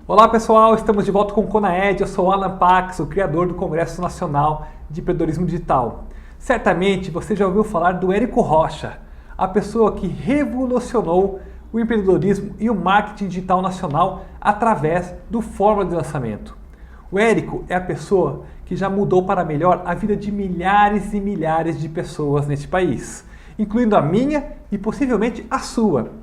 Olá pessoal, estamos de volta com o Conaed. Eu sou o Alan Pax, o criador do Congresso Nacional de Empreendedorismo Digital. Certamente você já ouviu falar do Érico Rocha, a pessoa que revolucionou o empreendedorismo e o marketing digital nacional através do Fórmula de Lançamento. O Érico é a pessoa que já mudou para melhor a vida de milhares e milhares de pessoas neste país, incluindo a minha e possivelmente a sua.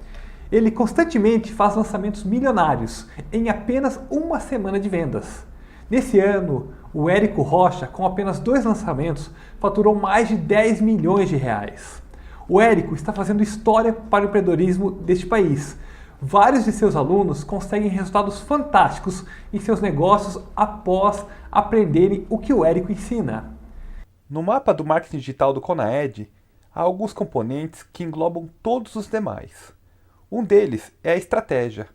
Ele constantemente faz lançamentos milionários em apenas uma semana de vendas. Nesse ano, o Érico Rocha, com apenas 2 lançamentos, faturou mais de 10 milhões de reais. O Érico está fazendo história para o empreendedorismo deste país. Vários de seus alunos conseguem resultados fantásticos em seus negócios após aprenderem o que o Érico ensina. No mapa do marketing digital do Conaed, há alguns componentes que englobam todos os demais. Um deles é a estratégia.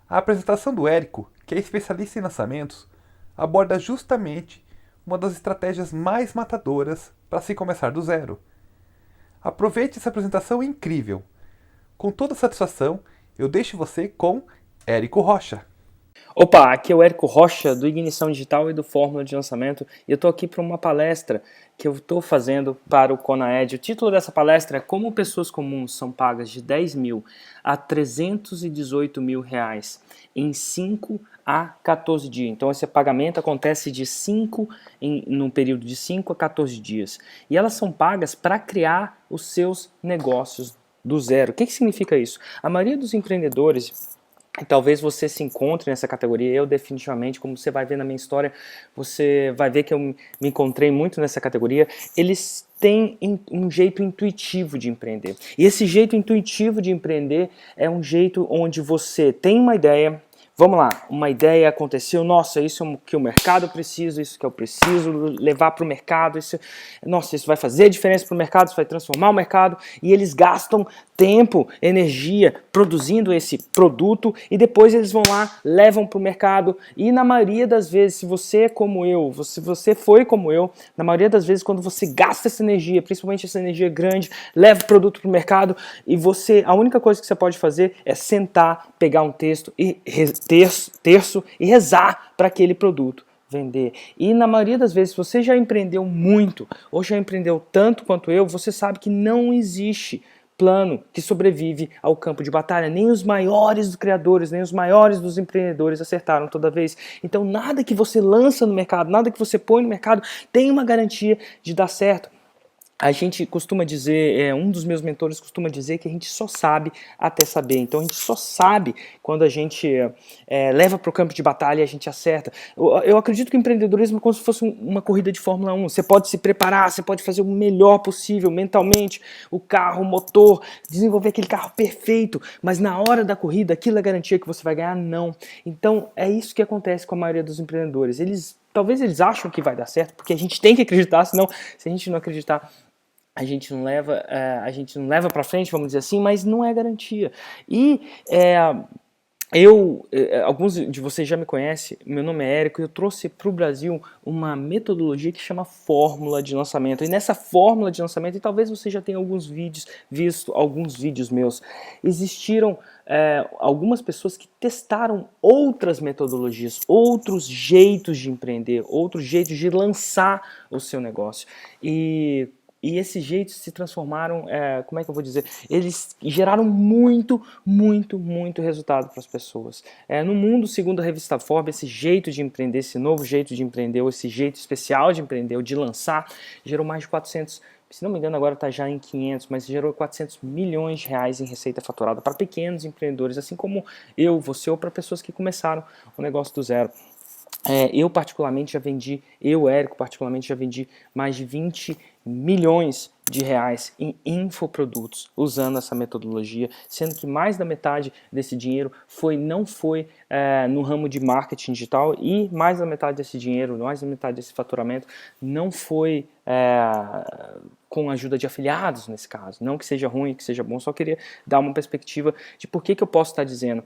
A apresentação do Érico, que é especialista em lançamentos, aborda justamente uma das estratégias mais matadoras para se começar do zero. Aproveite essa apresentação incrível. Com toda satisfação, eu deixo você com Érico Rocha. Opa, aqui é o Érico Rocha do Ignição Digital e do Fórmula de Lançamento e eu estou aqui para uma palestra que eu estou fazendo para o Conaed. O título dessa palestra é Como pessoas comuns são pagas de 10 mil a 318 mil reais em 5 a 14 dias. Então esse pagamento acontece num período de 5 a 14 dias. E elas são pagas para criar os seus negócios do zero. O que significa isso? A maioria dos empreendedores... E talvez você se encontre nessa categoria. Eu definitivamente, como você vai ver na minha história, você vai ver que eu me encontrei muito nessa categoria. Eles têm um jeito intuitivo de empreender. E esse jeito intuitivo de empreender é um jeito onde você tem uma ideia. Vamos lá, uma ideia aconteceu, nossa, isso é o que o mercado precisa, isso que eu preciso levar para o mercado, nossa, isso vai fazer diferença para o mercado, isso vai transformar o mercado, e eles gastam tempo, energia produzindo esse produto e depois eles vão lá, levam para o mercado e na maioria das vezes, se você é como eu, se você foi como eu, na maioria das vezes quando você gasta essa energia, principalmente essa energia grande, leva o produto para o mercado e a única coisa que você pode fazer é sentar, pegar um texto e terço e rezar para aquele produto vender. E na maioria das vezes, se você já empreendeu muito ou já empreendeu tanto quanto eu, você sabe que não existe plano que sobrevive ao campo de batalha. Nem os maiores dos criadores, nem os maiores dos empreendedores acertaram toda vez. Então nada que você lança no mercado, nada que você põe no mercado tem uma garantia de dar certo. A gente costuma dizer, um dos meus mentores costuma dizer que a gente só sabe até saber. Então a gente só sabe quando a gente leva para o campo de batalha e a gente acerta. Eu acredito que o empreendedorismo é como se fosse uma corrida de Fórmula 1. Você pode se preparar, você pode fazer o melhor possível mentalmente, o carro, o motor, desenvolver aquele carro perfeito, mas na hora da corrida, aquilo é garantia que você vai ganhar? Não. Então é isso que acontece com a maioria dos empreendedores. Talvez eles acham que vai dar certo, porque a gente tem que acreditar, senão se a gente não acreditar, a gente não leva para frente, vamos dizer assim, mas não é garantia. E alguns de vocês já me conhecem, meu nome é Érico e eu trouxe para o Brasil uma metodologia que chama Fórmula de Lançamento. E nessa Fórmula de Lançamento, e talvez você já tenha visto alguns vídeos meus, existiram algumas pessoas que testaram outras metodologias, outros jeitos de empreender, outros jeitos de lançar o seu negócio. E esses jeitos se transformaram, como é que eu vou dizer? Eles geraram muito resultado para as pessoas. No mundo, segundo a revista Forbes, esse jeito de empreender, esse novo jeito de empreender, ou esse jeito especial de empreender, ou de lançar, gerou mais de 400, se não me engano agora está já em 500, mas gerou 400 milhões de reais em receita faturada para pequenos empreendedores, assim como eu, você, ou para pessoas que começaram o negócio do zero. Érico, particularmente, já vendi mais de 20 milhões de reais em infoprodutos usando essa metodologia, sendo que mais da metade desse dinheiro não foi no ramo de marketing digital e mais da metade desse dinheiro, mais da metade desse faturamento não foi com a ajuda de afiliados nesse caso. Não que seja ruim, que seja bom, só queria dar uma perspectiva de por que eu posso estar dizendo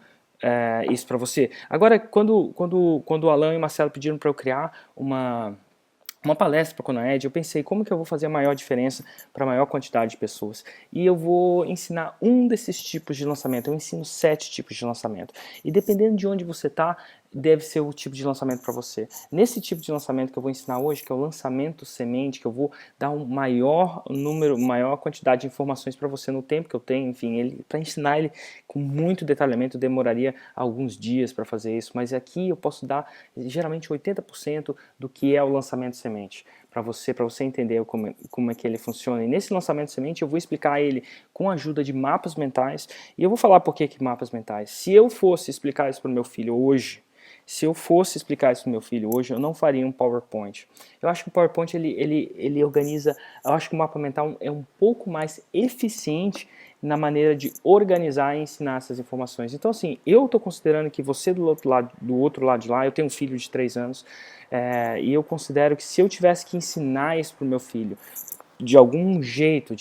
isso para você. Agora, quando o Alan e o Marcelo pediram para eu criar uma palestra para a Conaed, eu pensei como que eu vou fazer a maior diferença para a maior quantidade de pessoas. E eu vou ensinar um desses tipos de lançamento. Eu ensino 7 tipos de lançamento. E dependendo de onde você está, deve ser o tipo de lançamento para você. Nesse tipo de lançamento que eu vou ensinar hoje, que é o lançamento semente, que eu vou dar um maior quantidade de informações para você no tempo que eu tenho, enfim, para ensinar ele com muito detalhamento, demoraria alguns dias para fazer isso, mas aqui eu posso dar geralmente 80% do que é o lançamento semente para você entender como é que ele funciona. E nesse lançamento semente eu vou explicar ele com a ajuda de mapas mentais, e eu vou falar por que mapas mentais. Se eu fosse explicar isso para o meu filho hoje, eu não faria um PowerPoint. Eu acho que o PowerPoint ele organiza, eu acho que o mapa mental é um pouco mais eficiente na maneira de organizar e ensinar essas informações. Então, assim, eu estou considerando que você do outro lado de lá, eu tenho um filho de 3 anos, e eu considero que se eu tivesse que ensinar isso para o meu filho, de algum jeito,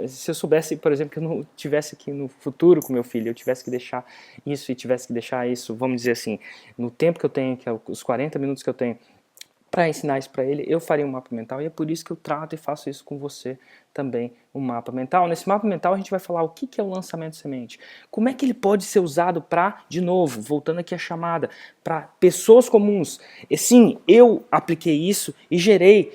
se eu soubesse, por exemplo, que eu não tivesse aqui no futuro com meu filho, eu tivesse que deixar isso e tivesse que deixar isso, vamos dizer assim, no tempo que eu tenho, que é os 40 minutos que eu tenho, para ensinar isso para ele, eu faria um mapa mental, e é por isso que eu trato e faço isso com você também, um mapa mental. Nesse mapa mental a gente vai falar o que é o lançamento semente, como é que ele pode ser usado para, de novo, voltando aqui a chamada, para pessoas comuns. E sim, eu apliquei isso e gerei,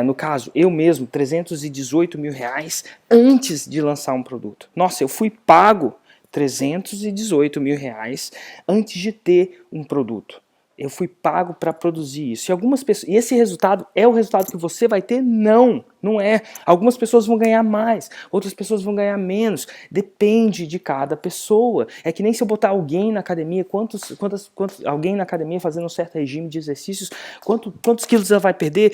no caso, eu mesmo, 318 mil reais antes de lançar um produto. Nossa, eu fui pago 318 mil reais antes de ter um produto. Eu fui pago para produzir isso. E algumas pessoas, e esse resultado é o resultado que você vai ter? Não é. Algumas pessoas vão ganhar mais, outras pessoas vão ganhar menos. Depende de cada pessoa. É que nem se eu botar alguém na academia, alguém na academia fazendo um certo regime de exercícios, quantos quilos ela vai perder,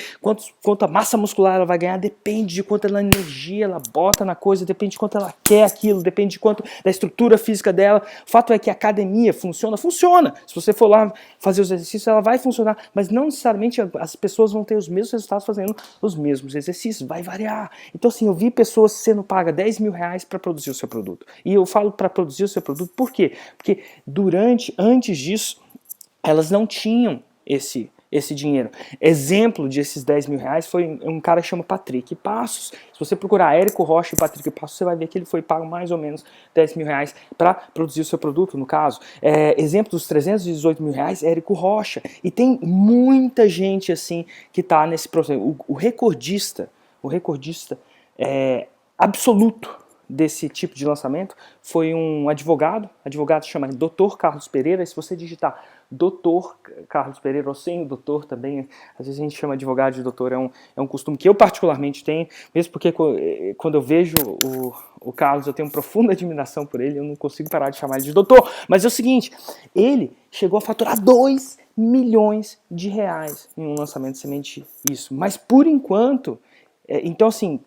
quanta massa muscular ela vai ganhar, depende de quanta energia ela bota na coisa, depende de quanto ela quer aquilo, depende de quanto da estrutura física dela. O fato é que a academia funciona. Se você for lá fazer os exercícios, ela vai funcionar, mas não necessariamente as pessoas vão ter os mesmos resultados fazendo os mesmos exercícios, vai variar. Então, assim, eu vi pessoas sendo pagas 10 mil reais para produzir o seu produto. E eu falo para produzir o seu produto por quê? Porque antes disso, elas não tinham esse dinheiro. Exemplo desses 10 mil reais foi um cara que chama Patrick Passos. Se você procurar Érico Rocha e Patrick Passos, você vai ver que ele foi pago mais ou menos 10 mil reais para produzir o seu produto, no caso. Exemplo dos 318 mil reais, Érico Rocha. E tem muita gente assim que está nesse processo. O recordista absoluto desse tipo de lançamento foi um advogado chama Dr. Carlos Pereira. E se você digitar Dr. Carlos Pereira, ou sem o doutor também, às vezes a gente chama advogado de doutor, é um costume que eu particularmente tenho, mesmo porque quando eu vejo o Carlos, eu tenho uma profunda admiração por ele, eu não consigo parar de chamar ele de doutor. Mas é o seguinte, ele chegou a faturar 2 milhões de reais em um lançamento de semente, isso. Mas por enquanto, então assim,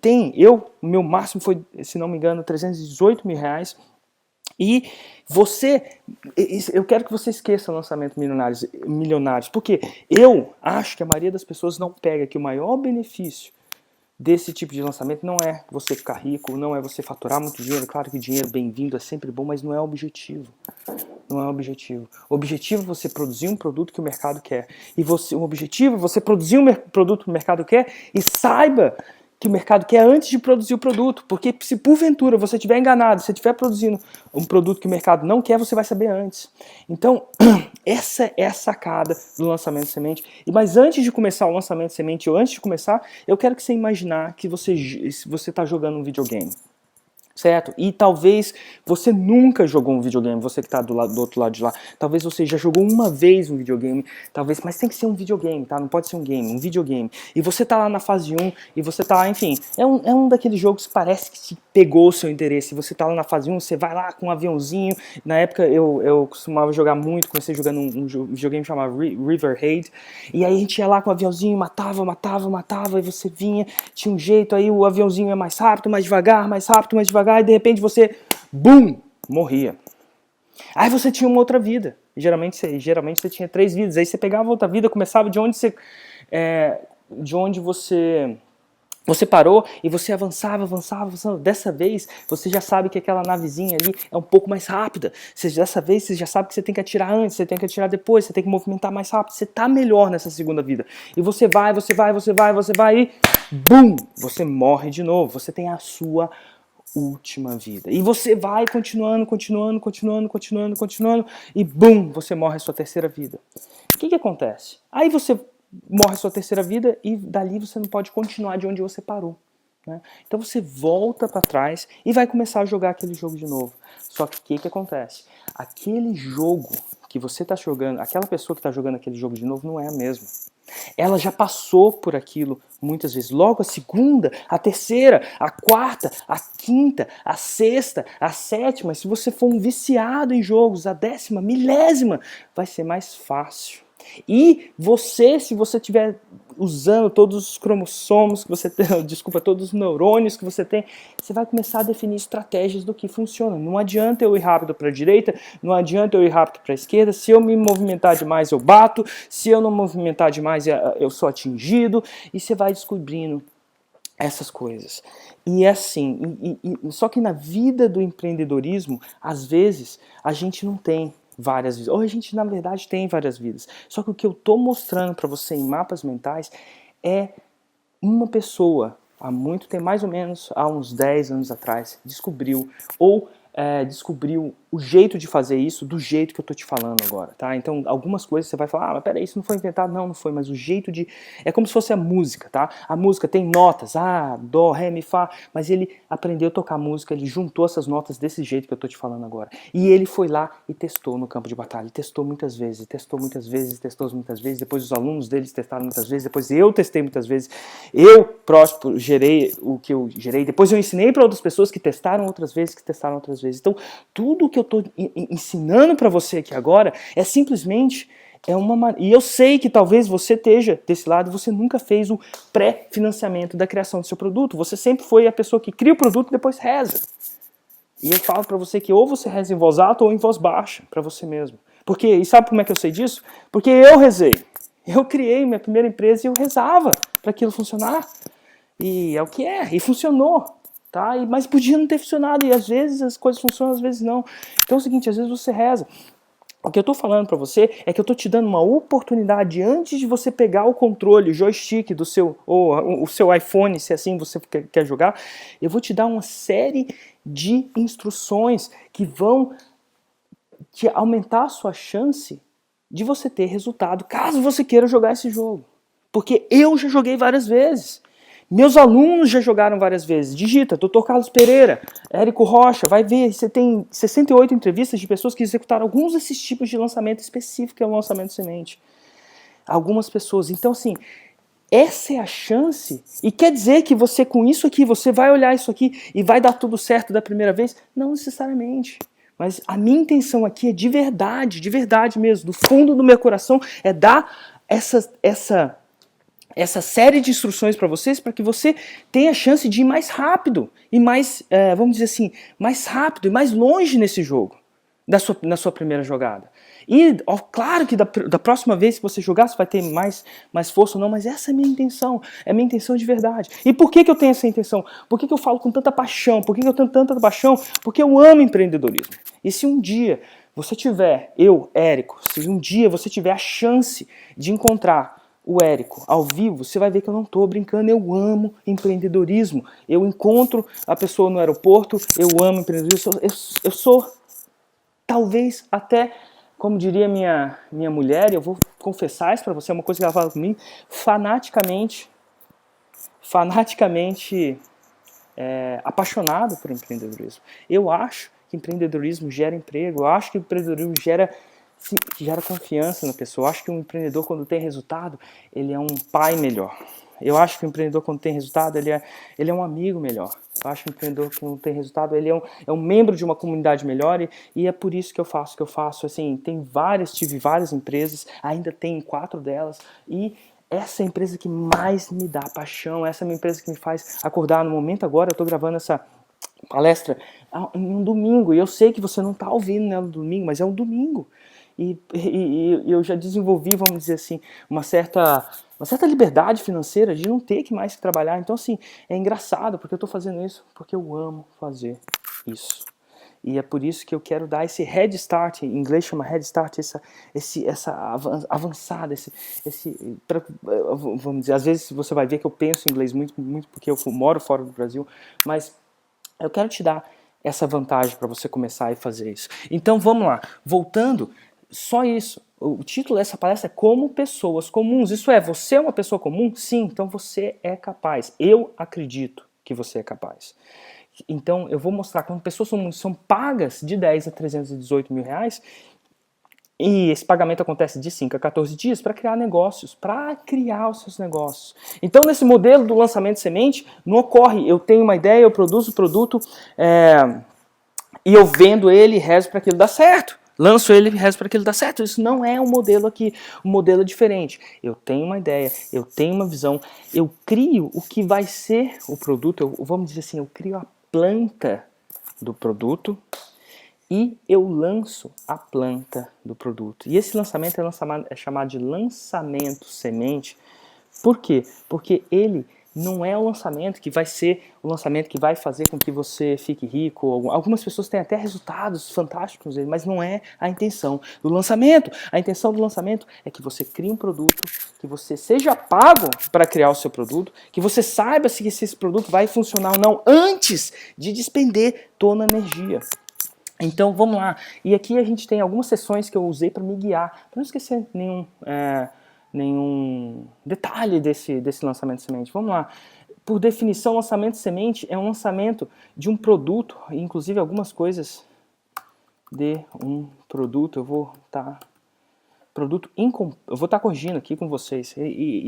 o meu máximo foi, se não me engano, 318 mil reais. E eu quero que você esqueça o lançamento milionários, porque eu acho que a maioria das pessoas não pega que o maior benefício desse tipo de lançamento não é você ficar rico, não é você faturar muito dinheiro. Claro que dinheiro bem-vindo é sempre bom, mas não é o objetivo. Não é o objetivo. O objetivo é você produzir um produto que o mercado quer. O objetivo é você produzir um produto que o mercado quer e saiba que o mercado quer antes de produzir o produto, porque se porventura você estiver enganado, se você estiver produzindo um produto que o mercado não quer, você vai saber antes. Então, essa é a sacada do lançamento de semente. Mas antes de começar o lançamento de semente, ou antes de começar, eu quero que você imaginar que você está jogando um videogame. Certo? E talvez você nunca jogou um videogame, você que está do outro lado de lá. Talvez você já jogou uma vez um videogame, mas tem que ser um videogame, tá? Não pode ser um game, um videogame. E você tá lá na fase 1, e você tá, enfim, é um daqueles jogos que parece que te pegou o seu interesse. Você tá lá na fase 1, você vai lá com um aviãozinho. Na época eu costumava jogar muito, comecei jogando um videogame chamado River Raid. E aí a gente ia lá com o aviãozinho, matava, e você vinha, tinha um jeito, aí o aviãozinho é mais rápido, mais devagar, e de repente você, BUM! Morria. Aí você tinha uma outra vida. Geralmente você tinha 3 vidas. Aí você pegava outra vida, começava de onde você parou e você avançava. Dessa vez, você já sabe que aquela navezinha ali é um pouco mais rápida. Dessa vez, você já sabe que você tem que atirar antes, você tem que atirar depois, você tem que movimentar mais rápido. Você tá melhor nessa segunda vida. E você vai e, BUM! Você morre de novo. Você tem a sua última vida. E você vai continuando, e bum, você morre a sua terceira vida. O que acontece? Aí você morre a sua terceira vida e dali você não pode continuar de onde você parou. Né? Então você volta para trás e vai começar a jogar aquele jogo de novo. Só que o que acontece? Aquele jogo que você está jogando, aquela pessoa que está jogando aquele jogo de novo não é a mesma. Ela já passou por aquilo muitas vezes. Logo a segunda, a terceira, a quarta, a quinta, a sexta, a sétima. Se você for um viciado em jogos, a 10ª, milésima, vai ser mais fácil. E você, se você estiver usando todos os cromossomos que você tem, desculpa, todos os neurônios que você tem, você vai começar a definir estratégias do que funciona. Não adianta eu ir rápido para a direita, não adianta eu ir rápido para a esquerda, se eu me movimentar demais eu bato, se eu não movimentar demais eu sou atingido, e você vai descobrindo essas coisas. E é assim, só que na vida do empreendedorismo, às vezes, a gente não tem várias vidas. Ou a gente, na verdade, tem várias vidas. Só que o que eu estou mostrando para você em mapas mentais é uma pessoa, há muito tempo, mais ou menos há uns 10 anos atrás, descobriu o jeito de fazer isso do jeito que eu estou te falando agora, tá? Então, algumas coisas você vai falar, mas peraí, isso não foi inventado? Não, não foi, mas o jeito de... É como se fosse a música, tá? A música tem notas, dó, ré, mi, fá, mas ele aprendeu a tocar música, ele juntou essas notas desse jeito que eu estou te falando agora. E ele foi lá e testou no campo de batalha, testou muitas vezes, depois os alunos deles testaram muitas vezes, depois eu testei muitas vezes, eu, próximo, gerei o que eu gerei, depois eu ensinei para outras pessoas que testaram outras vezes, Então, tudo que eu estou ensinando para você aqui agora é simplesmente e eu sei que talvez você esteja desse lado, você nunca fez o pré-financiamento da criação do seu produto. Você sempre foi a pessoa que cria o produto e depois reza. E eu falo para você que ou você reza em voz alta ou em voz baixa para você mesmo. E sabe como é que eu sei disso? Porque eu rezei. Eu criei minha primeira empresa e eu rezava para aquilo funcionar. E é o que é. E funcionou. Tá? Mas podia não ter funcionado, e às vezes as coisas funcionam, às vezes não. Então é o seguinte, às vezes você reza. O que eu estou falando para você é que eu estou te dando uma oportunidade antes de você pegar o controle, o joystick do seu, ou o seu iPhone, se assim você quer jogar, eu vou te dar uma série de instruções que vão te aumentar a sua chance de você ter resultado, caso você queira jogar esse jogo. Porque eu já joguei várias vezes. Meus alunos já jogaram várias vezes. Digita, Dr. Carlos Pereira, Érico Rocha, vai ver, você tem 68 entrevistas de pessoas que executaram alguns desses tipos de lançamento específico, que é o lançamento semente. Algumas pessoas. Então, assim, essa é a chance. E quer dizer que você, com isso aqui, você vai olhar isso aqui e vai dar tudo certo da primeira vez? Não necessariamente. Mas a minha intenção aqui é de verdade mesmo, do fundo do meu coração, é dar essa série de instruções para vocês, para que você tenha a chance de ir mais rápido e mais, vamos dizer assim, mais rápido e mais longe nesse jogo, na sua primeira jogada. E claro que da próxima vez que você jogar, você vai ter mais força ou não, mas essa é a minha intenção, é a minha intenção de verdade. E por que eu tenho essa intenção? Por que eu falo com tanta paixão? Por que eu tenho tanta paixão? Porque eu amo empreendedorismo. E se um dia você tiver, Érico, se um dia você tiver a chance de encontrar o Érico ao vivo, você vai ver que eu não estou brincando, eu amo empreendedorismo. Eu encontro a pessoa no aeroporto, eu amo empreendedorismo, eu sou talvez até, como diria minha mulher, e eu vou confessar isso para você, é uma coisa que ela fala comigo, fanaticamente apaixonado por empreendedorismo. Eu acho que empreendedorismo gera emprego, eu acho que empreendedorismo gera confiança na pessoa. Eu acho que um empreendedor, quando tem resultado, ele é um pai melhor. Eu acho que o empreendedor, quando tem resultado, ele é um amigo melhor. Eu acho que o empreendedor, quando tem resultado, ele é um membro de uma comunidade melhor, e é por isso que eu faço o que eu faço. Assim, tive várias empresas, ainda tenho 4 delas, e essa é a empresa que mais me dá paixão, essa é a minha empresa que me faz acordar. No momento agora, eu estou gravando essa palestra em um domingo, e eu sei que você não está ouvindo no domingo, mas é um domingo. E eu já desenvolvi, vamos dizer assim, uma certa liberdade financeira de não ter que mais trabalhar. Então, assim, é engraçado, porque eu estou fazendo isso, porque eu amo fazer isso. E é por isso que eu quero dar esse head start, em inglês chama head start, essa avançada, vamos dizer, às vezes você vai ver que eu penso em inglês muito porque eu moro fora do Brasil, mas Eu quero te dar essa vantagem para você começar a fazer isso. Então vamos lá, voltando, só isso. O título dessa palestra é Como Pessoas Comuns. Isso é, você é uma pessoa comum? Sim, então você é capaz. Eu acredito que você é capaz. Então eu vou mostrar como pessoas são pagas de 10 a 318 mil reais, e esse pagamento acontece de 5 a 14 dias para criar negócios, para criar os seus negócios. Então nesse modelo do lançamento de semente, não ocorre, eu tenho uma ideia, eu produzo o produto e eu vendo ele e rezo para aquilo dar certo. Lanço ele e rezo para aquilo dar certo. Isso não é um modelo aqui, um modelo é diferente. Eu tenho uma ideia, eu tenho uma visão, eu crio o que vai ser o produto, vamos dizer assim, eu crio a planta do produto e eu lanço a planta do produto. E esse lançamento é chamado de lançamento semente. Por quê? Porque ele não é o lançamento que vai ser o lançamento que vai fazer com que você fique rico. Algumas pessoas têm até resultados fantásticos, mas não é a intenção do lançamento. A intenção do lançamento é que você crie um produto, que você seja pago para criar o seu produto, que você saiba se esse produto vai funcionar ou não antes de despender toda a energia. Então vamos lá. E aqui a gente tem algumas sessões que eu usei para me guiar, para não esquecer nenhum detalhe desse lançamento de semente. Vamos lá. Por definição, lançamento de semente é um lançamento de um produto, inclusive algumas coisas de um produto. Eu vou estar corrigindo aqui com vocês.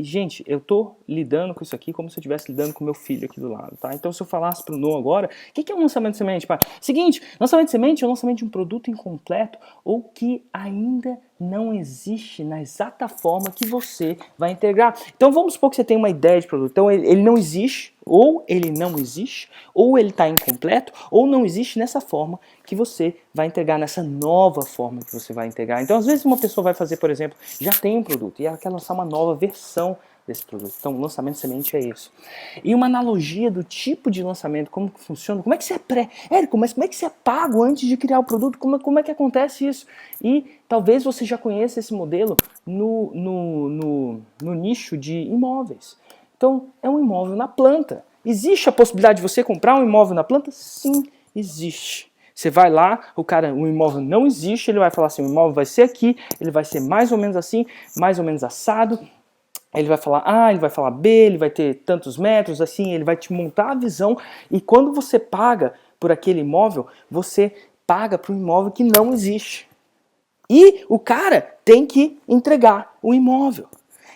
Gente, eu estou lidando com isso aqui como se eu estivesse lidando com meu filho aqui do lado, tá? Então se eu falasse para o Noah agora, o que é um lançamento de semente, pai? Seguinte, lançamento de semente é o lançamento de um produto incompleto ou que ainda não existe na exata forma que você vai integrar. Então vamos supor que você tem uma ideia de produto. Então ele não existe, ou ele não existe, ou ele está incompleto, ou não existe nessa forma que você vai integrar, nessa nova forma que você vai integrar. Então às vezes uma pessoa vai fazer, por exemplo, já tem um produto e ela quer lançar uma nova versão desse produto. Então o lançamento de semente é isso. E uma analogia do tipo de lançamento, como que funciona, como é que você é Érico, mas como é que você é pago antes de criar o produto? Como é que acontece isso? E talvez você já conheça esse modelo no nicho de imóveis. Então é um imóvel na planta. Existe a possibilidade de você comprar um imóvel na planta? Sim, existe. Você vai lá, o imóvel não existe, ele vai falar assim, o imóvel vai ser aqui, ele vai ser mais ou menos assim, mais ou menos assado. Ele vai falar A, ele vai falar B, ele vai ter tantos metros, assim, ele vai te montar a visão. E quando você paga por aquele imóvel, você paga para um imóvel que não existe. E o cara tem que entregar o imóvel.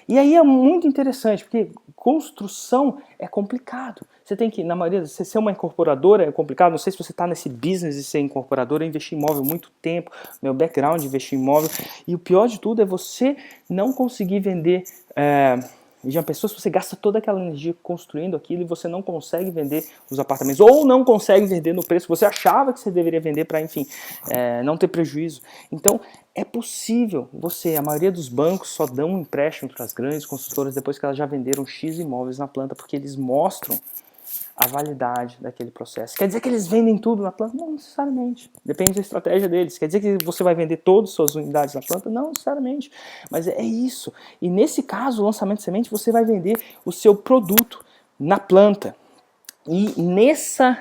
E aí é muito interessante, porque construção é complicado. Você tem que, na maioria, você ser uma incorporadora é complicado. Não sei se você está nesse business de ser incorporadora, eu investi em imóvel há muito tempo, meu background de investir em imóvel. E o pior de tudo é você não conseguir vender de uma pessoa, se você gasta toda aquela energia construindo aquilo e você não consegue vender os apartamentos, ou não consegue vender no preço que você achava que você deveria vender para, enfim, não ter prejuízo. Então, é possível a maioria dos bancos só dão um empréstimo para as grandes construtoras depois que elas já venderam X imóveis na planta, porque eles mostram a validade daquele processo. Quer dizer que eles vendem tudo na planta? Não necessariamente. Depende da estratégia deles. Quer dizer que você vai vender todas as suas unidades na planta? Não necessariamente. Mas é isso. E nesse caso, o lançamento de semente, você vai vender o seu produto na planta. E nessa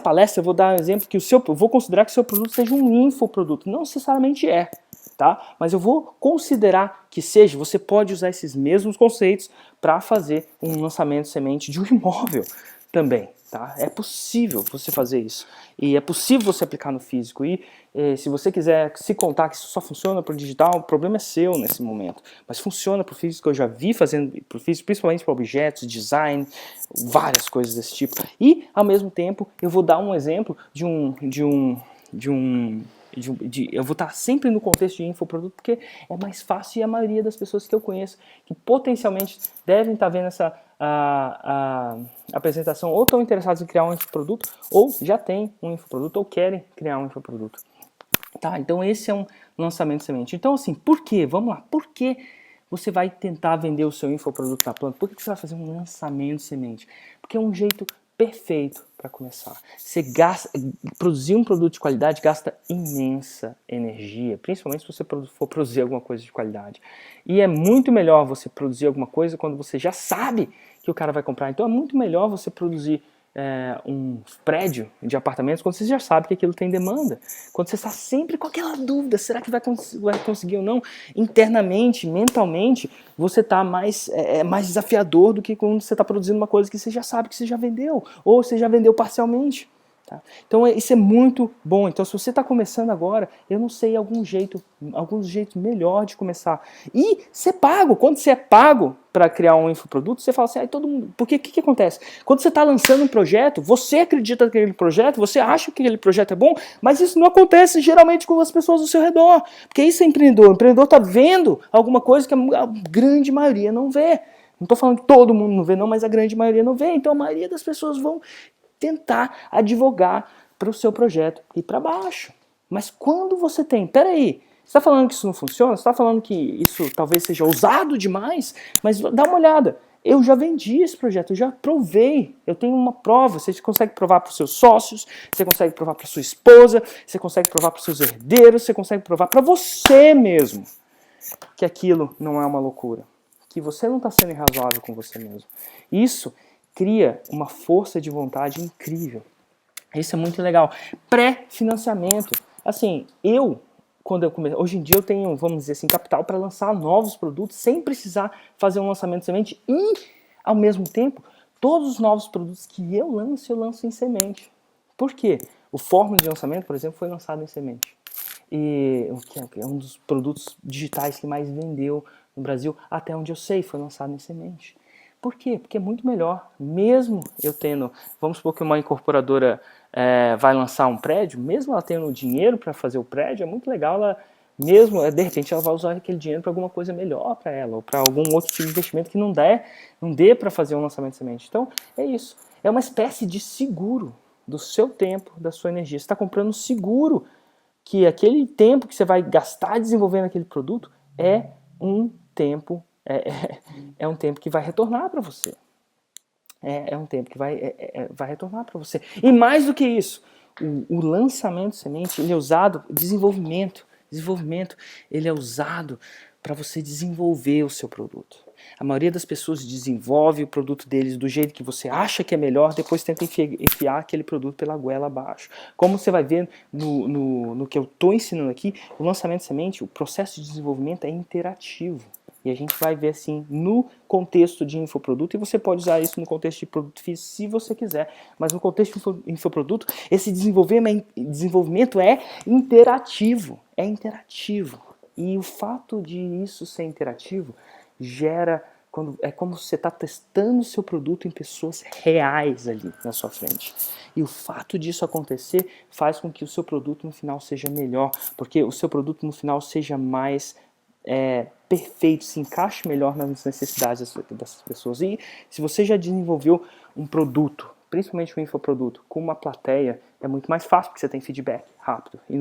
palestra eu vou dar um exemplo que eu vou considerar que o seu produto seja um infoproduto. Não necessariamente é. Tá? Mas eu vou considerar que seja, você pode usar esses mesmos conceitos para fazer um lançamento semente de um imóvel também. Tá? É possível você fazer isso. E é possível você aplicar no físico. E se você quiser se contar que isso só funciona para o digital, o problema é seu nesse momento. Mas funciona para o físico, eu já vi fazendo para o físico, principalmente para objetos, design, várias coisas desse tipo. E, ao mesmo tempo, eu vou dar um exemplo eu vou estar sempre no contexto de infoproduto porque é mais fácil e a maioria das pessoas que eu conheço que potencialmente devem estar vendo essa apresentação ou estão interessados em criar um infoproduto ou já têm um infoproduto ou querem criar um infoproduto. Tá, então esse é um lançamento de semente. Então assim, por quê? Vamos lá, por que você vai tentar vender o seu infoproduto na planta? Por que você vai fazer um lançamento de semente? Porque é um jeito perfeito para começar. Produzir um produto de qualidade gasta imensa energia, principalmente se você for produzir alguma coisa de qualidade. E é muito melhor você produzir alguma coisa quando você já sabe que o cara vai comprar. Então é muito melhor você produzir um prédio de apartamentos quando você já sabe que aquilo tem demanda. Quando você está sempre com aquela dúvida, será que vai conseguir ou não? Internamente, mentalmente, você está mais desafiador do que quando você está produzindo uma coisa que você já sabe que você já vendeu, ou você já vendeu parcialmente. Tá? Então isso é muito bom. Então se você está começando agora, eu não sei algum jeito melhor de começar. E ser pago, quando você é pago para criar um infoproduto, você fala assim, todo mundo. Porque o que acontece? Quando você está lançando um projeto, você acredita naquele projeto, você acha que aquele projeto é bom, mas isso não acontece geralmente com as pessoas ao seu redor. Porque isso é empreendedor. O empreendedor está vendo alguma coisa que a grande maioria não vê. Não estou falando que todo mundo não vê, não, mas a grande maioria não vê. Então a maioria das pessoas vão tentar advogar para o seu projeto ir para baixo. Mas quando você tem, peraí, você está falando que isso não funciona? Você está falando que isso talvez seja ousado demais? Mas dá uma olhada, eu já vendi esse projeto, eu já provei, eu tenho uma prova, você consegue provar para os seus sócios, você consegue provar para sua esposa, você consegue provar para os seus herdeiros, você consegue provar para você mesmo que aquilo não é uma loucura, que você não está sendo irrazoável com você mesmo. Isso cria uma força de vontade incrível. Isso é muito legal. Pré-financiamento. Assim, quando eu comecei, hoje em dia eu tenho, vamos dizer assim, capital para lançar novos produtos sem precisar fazer um lançamento de semente e, ao mesmo tempo, todos os novos produtos que eu lanço em semente. Por quê? O Fórmula de lançamento, por exemplo, foi lançado em semente. E é um dos produtos digitais que mais vendeu no Brasil, até onde eu sei, foi lançado em semente. Por quê? Porque é muito melhor, mesmo eu tendo, vamos supor que uma incorporadora vai lançar um prédio, mesmo ela tendo dinheiro para fazer o prédio, é muito legal, ela mesmo, de repente ela vai usar aquele dinheiro para alguma coisa melhor para ela, ou para algum outro tipo de investimento que não dê para fazer um lançamento de semente. Então, é isso. É uma espécie de seguro do seu tempo, da sua energia. Você está comprando um seguro que aquele tempo que você vai gastar desenvolvendo aquele produto é um tempo um tempo que vai retornar para você. É um tempo que vai retornar para você. E mais do que isso, o lançamento de semente, ele é usado, desenvolvimento, ele é usado para você desenvolver o seu produto. A maioria das pessoas desenvolve o produto deles do jeito que você acha que é melhor, depois tenta enfiar aquele produto pela goela abaixo. Como você vai ver no que eu estou ensinando aqui, o lançamento de semente, o processo de desenvolvimento é interativo. E a gente vai ver assim no contexto de infoproduto, e você pode usar isso no contexto de produto físico se você quiser, mas no contexto de infoproduto, esse desenvolvimento é interativo. É interativo. E o fato de isso ser interativo gera, é como se você está testando o seu produto em pessoas reais ali na sua frente. E o fato disso acontecer faz com que o seu produto no final seja melhor, porque o seu produto no final seja mais perfeito, se encaixe melhor nas necessidades dessas pessoas. E se você já desenvolveu um produto, principalmente um infoproduto, com uma plateia, é muito mais fácil porque você tem feedback rápido. E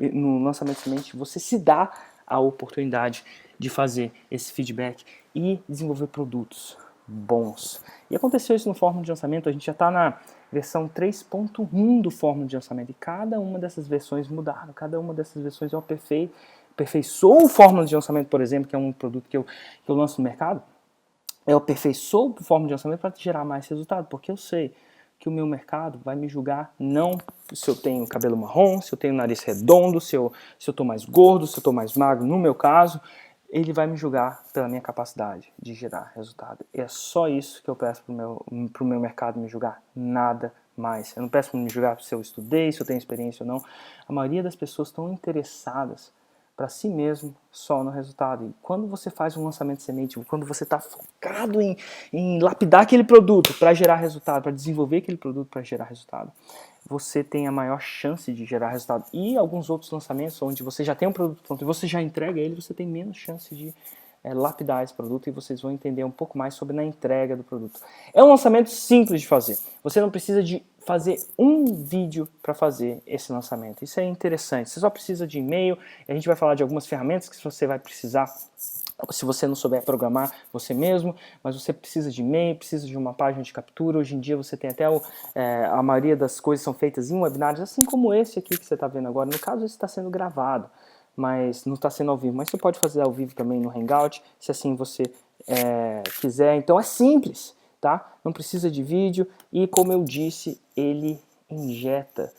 no lançamento de semente você se dá a oportunidade de fazer esse feedback e desenvolver produtos bons. E aconteceu isso no Fórmula de Lançamento, a gente já está na versão 3.1 do Fórmula de Lançamento e cada uma dessas versões mudaram, cada uma dessas versões aperfeiçoou o Fórmula de Lançamento, por exemplo, que é um produto que eu lanço no mercado, eu aperfeiçoo o Fórmula de Lançamento para gerar mais resultado, porque eu sei que o meu mercado vai me julgar não se eu tenho cabelo marrom, se eu tenho nariz redondo, se eu estou mais gordo, se eu estou mais magro, no meu caso, ele vai me julgar pela minha capacidade de gerar resultado. E é só isso que eu peço para o meu mercado me julgar, nada mais. Eu não peço para me julgar se eu estudei, se eu tenho experiência ou não. A maioria das pessoas estão interessadas para si mesmo só no resultado. E quando você faz um lançamento de semente, quando você está focado em lapidar aquele produto para gerar resultado, para desenvolver aquele produto para gerar resultado, você tem a maior chance de gerar resultado. E alguns outros lançamentos onde você já tem um produto pronto e você já entrega ele, você tem menos chance de lapidar esse produto e vocês vão entender um pouco mais sobre a entrega do produto. É um lançamento simples de fazer. Você não precisa de fazer um vídeo para fazer esse lançamento. Isso é interessante. Você só precisa de e-mail. A gente vai falar de algumas ferramentas que você vai precisar se você não souber programar você mesmo, mas você precisa de e-mail, precisa de uma página de captura. Hoje em dia você tem até a maioria das coisas são feitas em webinários, assim como esse aqui que você está vendo agora. No caso, esse está sendo gravado, mas não está sendo ao vivo. Mas você pode fazer ao vivo também no Hangout, se assim você quiser. Então é simples. tá? Não precisa de vídeo e, como eu disse, ele injeta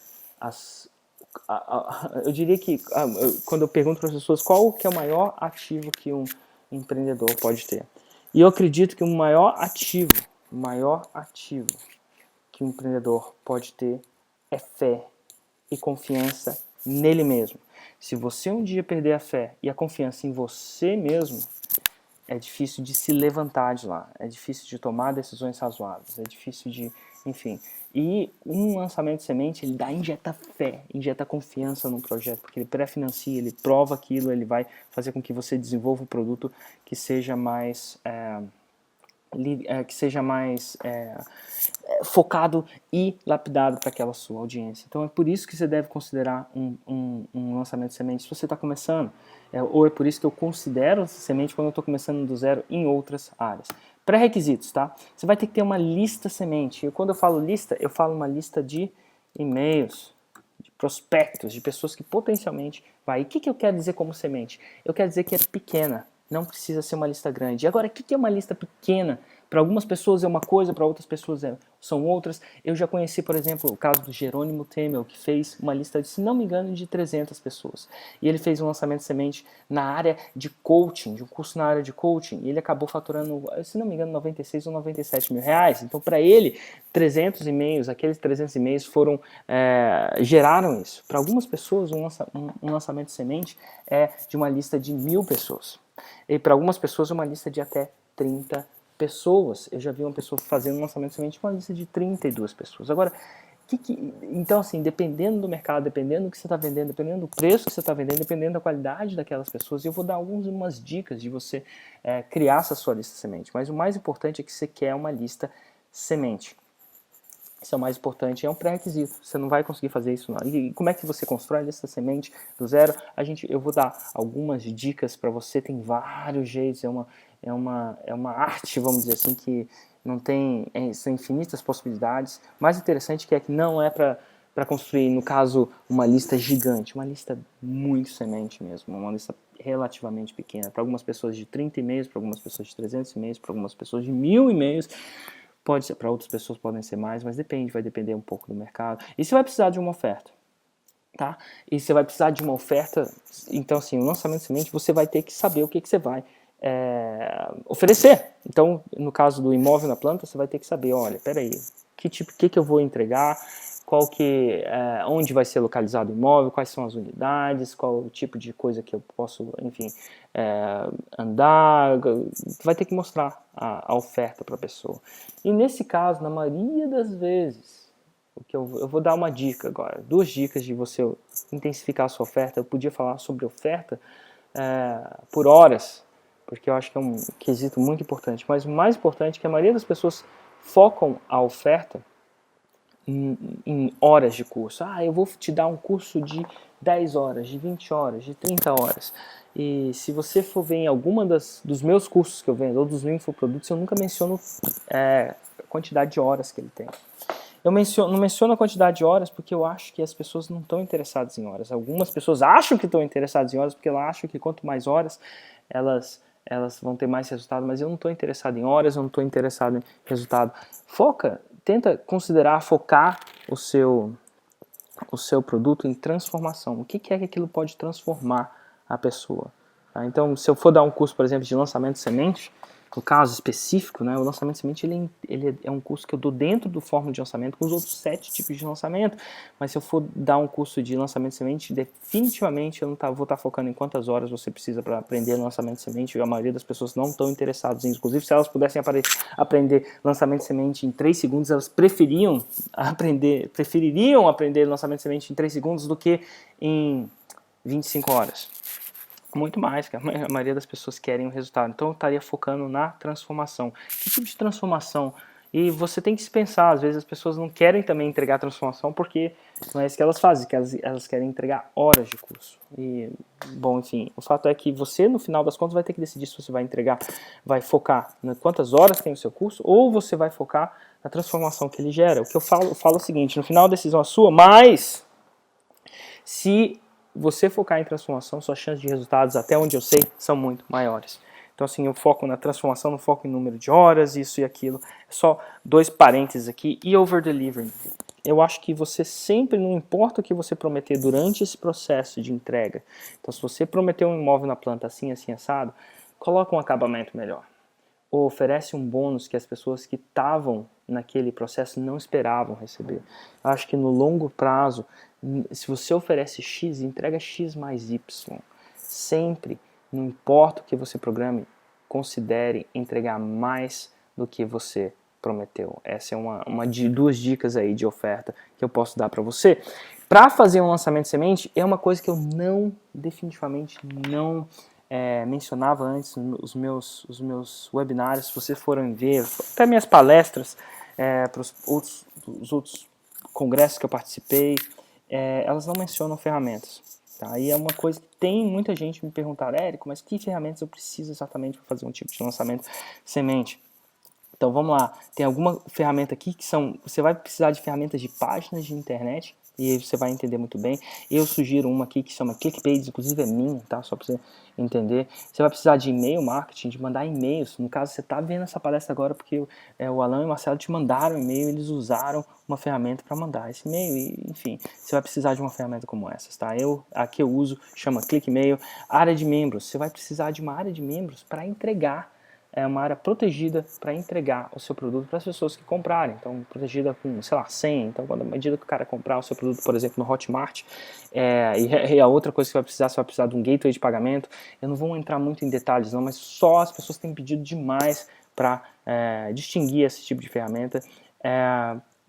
eu diria que quando eu pergunto para as pessoas qual que é o maior ativo que um empreendedor pode ter, e eu acredito que o maior ativo que um empreendedor pode ter é fé e confiança nele mesmo. Se você um dia perder a fé e a confiança em você mesmo, é difícil de se levantar de lá, é difícil de tomar decisões razoáveis, é difícil de, enfim. E um lançamento de semente, ele injeta fé, injeta confiança no projeto, porque ele pré-financia, ele prova aquilo, ele vai fazer com que você desenvolva um produto que seja mais focado e lapidado para aquela sua audiência. Então é por isso que você deve considerar um lançamento de semente se você está começando, ou é por isso que eu considero semente quando eu estou começando do zero em outras áreas. Pré-requisitos, tá? Você vai ter que ter uma lista semente. E quando eu falo lista, eu falo uma lista de e-mails, de prospectos, de pessoas que potencialmente vai. E o que eu quero dizer como semente? Eu quero dizer que é pequena. Não precisa ser uma lista grande. E agora, o que é uma lista pequena? Para algumas pessoas é uma coisa, para outras pessoas são outras. Eu já conheci, por exemplo, o caso do Jerônimo Temel, que fez uma lista, se não me engano, de 300 pessoas. E ele fez um lançamento de semente na área de coaching, de um curso na área de coaching. E ele acabou faturando, se não me engano, 96 ou 97 mil reais. Então, para ele, 300 e-mails, aqueles 300 e-mails geraram isso. Para algumas pessoas, um lançamento de semente é de uma lista de 1.000 pessoas. E para algumas pessoas, uma lista de até 30 pessoas. Eu já vi uma pessoa fazendo um lançamento de semente com uma lista de 32 pessoas. Agora, então assim, dependendo do mercado, dependendo do que você está vendendo, dependendo do preço que você está vendendo, dependendo da qualidade daquelas pessoas, eu vou dar algumas dicas de você criar essa sua lista semente. Mas o mais importante é que você quer uma lista semente. Isso é o mais importante, é um pré-requisito. Você não vai conseguir fazer isso não. E como é que você constrói a lista semente do zero? Eu vou dar algumas dicas para você, tem vários jeitos, é uma arte, vamos dizer assim, que não tem, são infinitas possibilidades. O mais interessante é que não é para construir, no caso, uma lista gigante, uma lista muito semente mesmo, uma lista relativamente pequena. Para algumas pessoas de 30 e-mails, para algumas pessoas de 300 e-mails, para algumas pessoas de 1.000 e-mails. Pode ser, para outras pessoas podem ser mais, mas vai depender um pouco do mercado. E você vai precisar de uma oferta, tá? E você vai precisar de uma oferta, então assim, o lançamento de semente, você vai ter que saber o que você vai oferecer. Então, no caso do imóvel na planta, você vai ter que saber, olha, peraí, que eu vou entregar, onde vai ser localizado o imóvel, quais são as unidades, qual o tipo de coisa que eu posso, enfim, andar, vai ter que mostrar a oferta para a pessoa. E nesse caso, na maioria das vezes, eu vou dar uma dica agora, 2 dicas de você intensificar a sua oferta. Eu podia falar sobre oferta por horas, porque eu acho que é um quesito muito importante, mas o mais importante é que a maioria das pessoas focam a oferta em horas de curso. Eu vou te dar um curso de 10 horas, de 20 horas, de 30 horas. E se você for ver em alguma dos meus cursos que eu vendo, ou dos meus infoprodutos, eu nunca menciono a quantidade de horas que ele tem. Eu não menciono a quantidade de horas porque eu acho que as pessoas não estão interessadas em horas. Algumas pessoas acham que estão interessadas em horas porque elas acham que quanto mais horas, elas vão ter mais resultado, mas eu não estou interessado em horas, eu não estou interessado em resultado. Tenta focar o seu produto em transformação. O que é que aquilo pode transformar a pessoa? Tá? Então, se eu for dar um curso, por exemplo, de lançamento de semente, no caso específico, né, o lançamento de semente ele é um curso que eu dou dentro do fórmula de lançamento com os outros 7 tipos de lançamento, mas se eu for dar um curso de lançamento de semente, definitivamente eu não vou estar focando em quantas horas você precisa para aprender lançamento de semente. A maioria das pessoas não estão interessadas em, inclusive se elas pudessem aprender lançamento de semente em 3 segundos, elas prefeririam aprender lançamento de semente em 3 segundos do que em 25 horas. Muito mais, porque a maioria das pessoas querem o resultado. Então eu estaria focando na transformação. Que tipo de transformação? E você tem que se pensar, às vezes as pessoas não querem também entregar transformação porque não é isso que elas fazem, que elas querem entregar horas de curso. E, bom, enfim, o fato é que você, no final das contas, vai ter que decidir se você vai focar em quantas horas tem o seu curso, ou você vai focar na transformação que ele gera. O que eu falo é o seguinte, no final a decisão é sua, mas se você focar em transformação, suas chances de resultados, até onde eu sei, são muito maiores. Então assim, eu foco na transformação, não foco em número de horas, isso e aquilo. É só 2 parênteses aqui. E over-delivering. Eu acho que você sempre, não importa o que você prometer durante esse processo de entrega. Então se você prometeu um imóvel na planta assim, assim, assado, coloca um acabamento melhor. Ou oferece um bônus que as pessoas que estavam naquele processo não esperavam receber. Eu acho que no longo prazo, se você oferece X, entrega X mais Y. Sempre, não importa o que você programe, considere entregar mais do que você prometeu. Essa é uma de 2 dicas aí de oferta que eu posso dar para você. Para fazer um lançamento de semente, é uma coisa que eu definitivamente não mencionava antes nos meus webinários. Se vocês forem ver, até minhas palestras, para os outros congressos que eu participei, elas não mencionam ferramentas. Tá? E é uma coisa que tem muita gente me perguntar, Érico, mas que ferramentas eu preciso exatamente para fazer um tipo de lançamento semente? Então vamos lá, tem alguma ferramenta aqui que você vai precisar de ferramentas de páginas de internet, e aí você vai entender muito bem. Eu sugiro uma aqui que chama ClickPages, inclusive é minha, tá? Só para você entender. Você vai precisar de e-mail marketing, de mandar e-mails. No caso, você está vendo essa palestra agora porque o Alan e o Marcelo te mandaram e-mail, eles usaram uma ferramenta para mandar esse e-mail. E, enfim, você vai precisar de uma ferramenta como essa, tá? Aqui eu uso, chama ClickMail. Área de membros, você vai precisar de uma área de membros para entregar. É uma área protegida para entregar o seu produto para as pessoas que comprarem. Então, protegida com, sei lá, 100. Então, à medida que o cara comprar o seu produto, por exemplo, no Hotmart, e a outra coisa que você vai precisar de um gateway de pagamento. Eu não vou entrar muito em detalhes, não, mas só as pessoas têm pedido demais para distinguir esse tipo de ferramenta.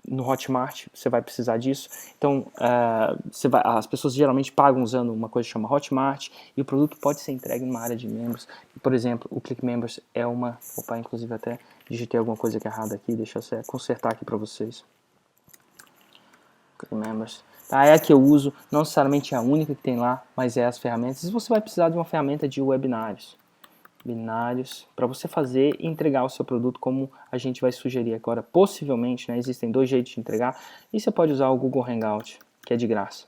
No Hotmart você vai precisar disso. Então as pessoas geralmente pagam usando uma coisa que chama Hotmart, e o produto pode ser entregue numa área de membros. Por exemplo, o Click Members é uma... Opa, inclusive até digitei alguma coisa que é errada aqui, deixa eu consertar aqui para vocês. Click Members. Tá, é a que eu uso, não necessariamente é a única que tem lá, mas é as ferramentas. E você vai precisar de uma ferramenta de webinários. Para você fazer e entregar o seu produto como a gente vai sugerir agora. Possivelmente, né, existem 2 jeitos de entregar, e você pode usar o Google Hangout, que é de graça.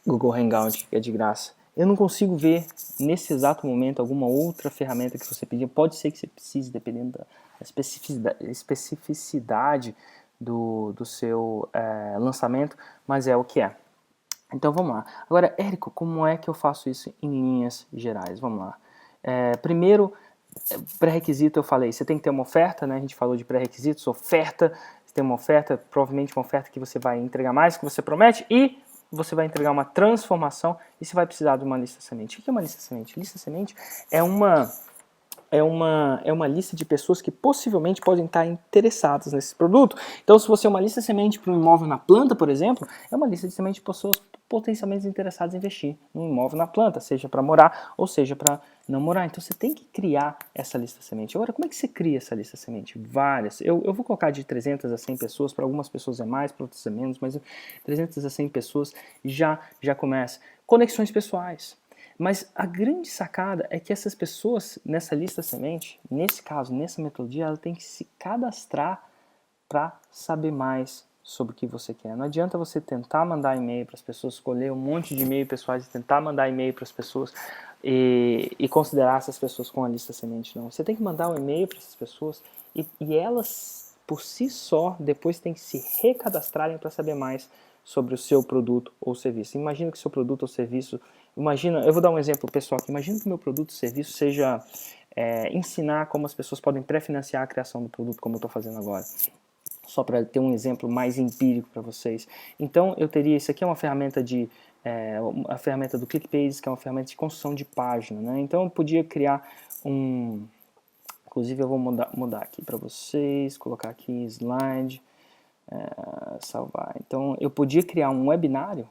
Google Hangout, que é de graça. Eu não consigo ver, nesse exato momento, alguma outra ferramenta que você pedir. Pode ser que você precise, dependendo da especificidade do seu lançamento, mas é o que é. Então vamos lá. Agora, Érico, como é que eu faço isso em linhas gerais? Vamos lá. Primeiro, pré-requisito, eu falei, você tem que ter uma oferta, né? A gente falou de pré-requisitos, oferta. Você tem uma oferta, provavelmente uma oferta que você vai entregar mais do que você promete, e você vai entregar uma transformação, e você vai precisar de uma lista semente. O que é uma lista semente? Lista semente é uma lista de pessoas que possivelmente podem estar interessadas nesse produto. Então, se você é uma lista semente para um imóvel na planta, por exemplo, é uma lista de semente de pessoas potencialmente interessadas em investir num imóvel na planta, seja para morar ou seja para não morar. Então, você tem que criar essa lista semente. Agora, como é que você cria essa lista semente? Várias. Eu vou colocar de 300 a 100 pessoas, para algumas pessoas é mais, para outras é menos, mas 300 a 100 pessoas já começa. Conexões pessoais. Mas a grande sacada é que essas pessoas nessa lista semente, nesse caso, nessa metodologia, ela tem que se cadastrar para saber mais sobre o que você quer. Não adianta você tentar mandar e-mail para as pessoas, escolher um monte de e-mail pessoais e tentar mandar e-mail para as pessoas e considerar essas pessoas com a lista semente. Não, você tem que mandar um e-mail para essas pessoas e elas, por si só, depois têm que se recadastrarem para saber mais sobre o seu produto ou serviço. Imagina que o seu produto ou serviço... eu vou dar um exemplo pessoal aqui. Imagina que o meu produto ou serviço seja ensinar como as pessoas podem pré-financiar a criação do produto, como eu estou fazendo agora. Só para ter um exemplo mais empírico para vocês. Então, eu teria... Isso aqui é uma ferramenta a ferramenta do ClickPages, que é uma ferramenta de construção de página, né? Então, eu podia criar um... Inclusive, eu vou mudar aqui para vocês, colocar aqui slide... salvar. Então, eu podia criar um webinário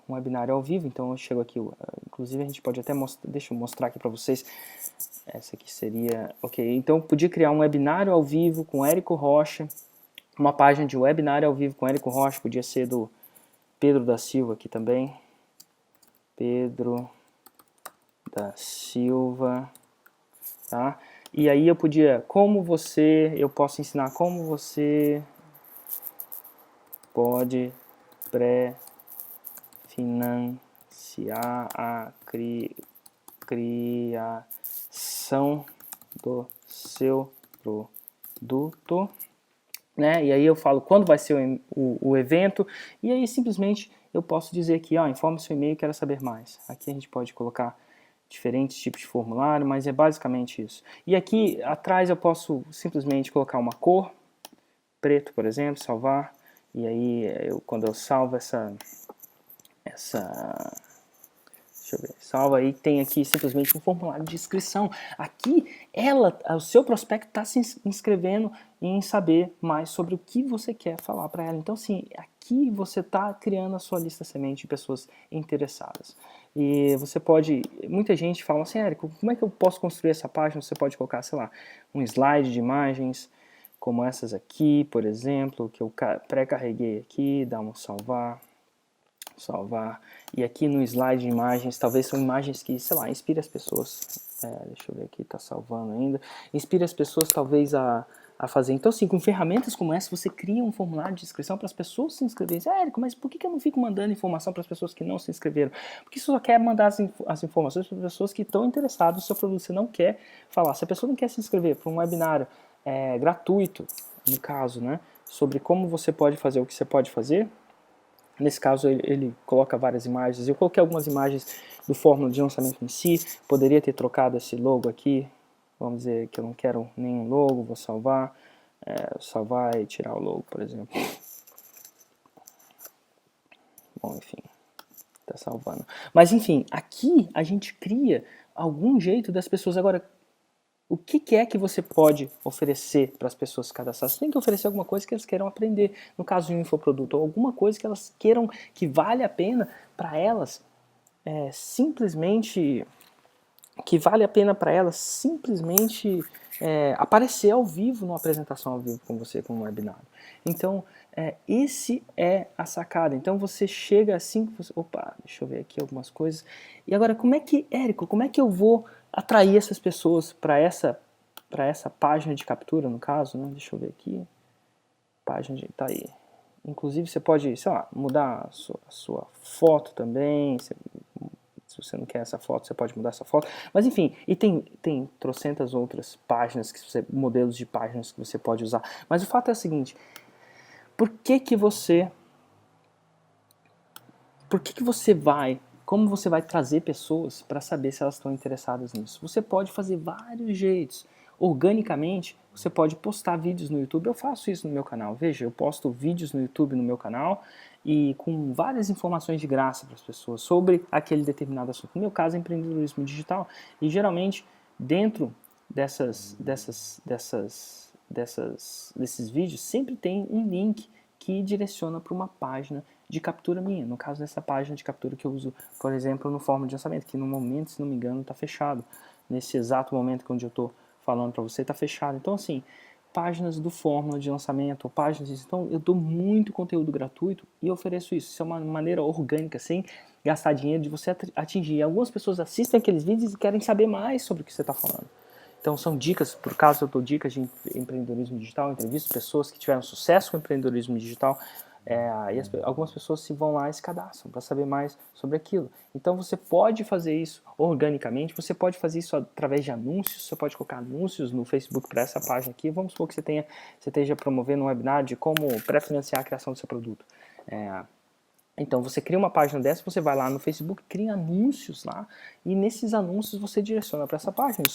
ao vivo. Então, eu chego aqui, inclusive a gente pode até mostrar, deixa eu mostrar aqui para vocês. Essa aqui seria, ok. Então, eu podia criar um webinário ao vivo com Érico Rocha, uma página de webinário ao vivo com Érico Rocha, podia ser do Pedro da Silva aqui também. Pedro da Silva, tá? E aí eu posso ensinar como você pode pré-financiar a criação do seu produto, né? E aí eu falo quando vai ser o evento, e aí simplesmente eu posso dizer aqui, ó, informe seu e-mail, quero saber mais. Aqui a gente pode colocar diferentes tipos de formulário, mas é basicamente isso. E aqui atrás eu posso simplesmente colocar uma cor, preto, por exemplo, salvar, e aí quando eu salvo essa deixa eu ver, salva aí, tem aqui simplesmente um formulário de inscrição. Aqui, o seu prospecto está se inscrevendo em saber mais sobre o que você quer falar para ela. Então, assim, aqui você está criando a sua lista semente de pessoas interessadas. E você pode, muita gente fala assim, Érico, como é que eu posso construir essa página? Você pode colocar, sei lá, um slide de imagens, como essas aqui, por exemplo, que eu pré-carreguei aqui, dá um salvar, e aqui no slide de imagens, talvez são imagens que, sei lá, inspire as pessoas, deixa eu ver aqui, tá salvando ainda, inspire as pessoas talvez a fazer. Então, assim, com ferramentas como essa, você cria um formulário de inscrição para as pessoas se inscreverem. Érico, mas por que eu não fico mandando informação para as pessoas que não se inscreveram? Porque você só quer mandar as informações para as pessoas que estão interessadas no seu produto, você não quer falar. Se a pessoa não quer se inscrever para um webinário gratuito, no caso, né, sobre como você pode fazer o que você pode fazer, nesse caso ele coloca várias imagens, eu coloquei algumas imagens do fórmula de lançamento em si, poderia ter trocado esse logo aqui, vamos dizer que eu não quero nenhum logo, vou salvar, salvar e tirar o logo, por exemplo. Bom, enfim, tá salvando. Mas enfim, aqui a gente cria algum jeito das pessoas. Agora, o que é que você pode oferecer para as pessoas cadastradas? Você tem que oferecer alguma coisa que elas queiram aprender, no caso de um infoproduto, ou alguma coisa que elas queiram, que vale a pena para elas, simplesmente aparecer ao vivo, numa apresentação ao vivo com você, com um webinário. Então, esse é a sacada. Então você chega assim, opa, deixa eu ver aqui algumas coisas. E agora, Érico, como é que eu vou atrair essas pessoas para essa página de captura, no caso, né? Deixa eu ver aqui. Tá aí. Inclusive você pode, sei lá, mudar a sua foto também. Se você não quer essa foto, você pode mudar essa foto. Mas enfim, e tem trocentas outras páginas, modelos de páginas que você pode usar. Mas o fato é o seguinte, como você vai trazer pessoas para saber se elas estão interessadas nisso? Você pode fazer vários jeitos. Organicamente, você pode postar vídeos no YouTube. Eu faço isso no meu canal. Veja, eu posto vídeos no YouTube no meu canal e com várias informações de graça para as pessoas sobre aquele determinado assunto. No meu caso, é empreendedorismo digital. E geralmente, dentro desses vídeos, sempre tem um link que direciona para uma página de captura minha. No caso dessa página de captura que eu uso, por exemplo, no Fórmula de Lançamento, que no momento, se não me engano, está fechado. Nesse exato momento que onde eu estou falando para você, está fechado. Então, assim, páginas do Fórmula de Lançamento, ou páginas disso. Então, eu dou muito conteúdo gratuito e ofereço isso. Isso é uma maneira orgânica, sem gastar dinheiro, de você atingir. Algumas pessoas assistem aqueles vídeos e querem saber mais sobre o que você está falando. Então são dicas, por caso eu dou dicas de empreendedorismo digital, entrevisto pessoas que tiveram sucesso com empreendedorismo digital, e algumas pessoas se vão lá e se cadastram para saber mais sobre aquilo. Então você pode fazer isso organicamente, você pode fazer isso através de anúncios, você pode colocar anúncios no Facebook para essa página aqui. Vamos supor que você esteja promovendo um webinar de como pré-financiar a criação do seu produto. Então você cria uma página dessa, você vai lá no Facebook, cria anúncios lá, e nesses anúncios você direciona para essa página.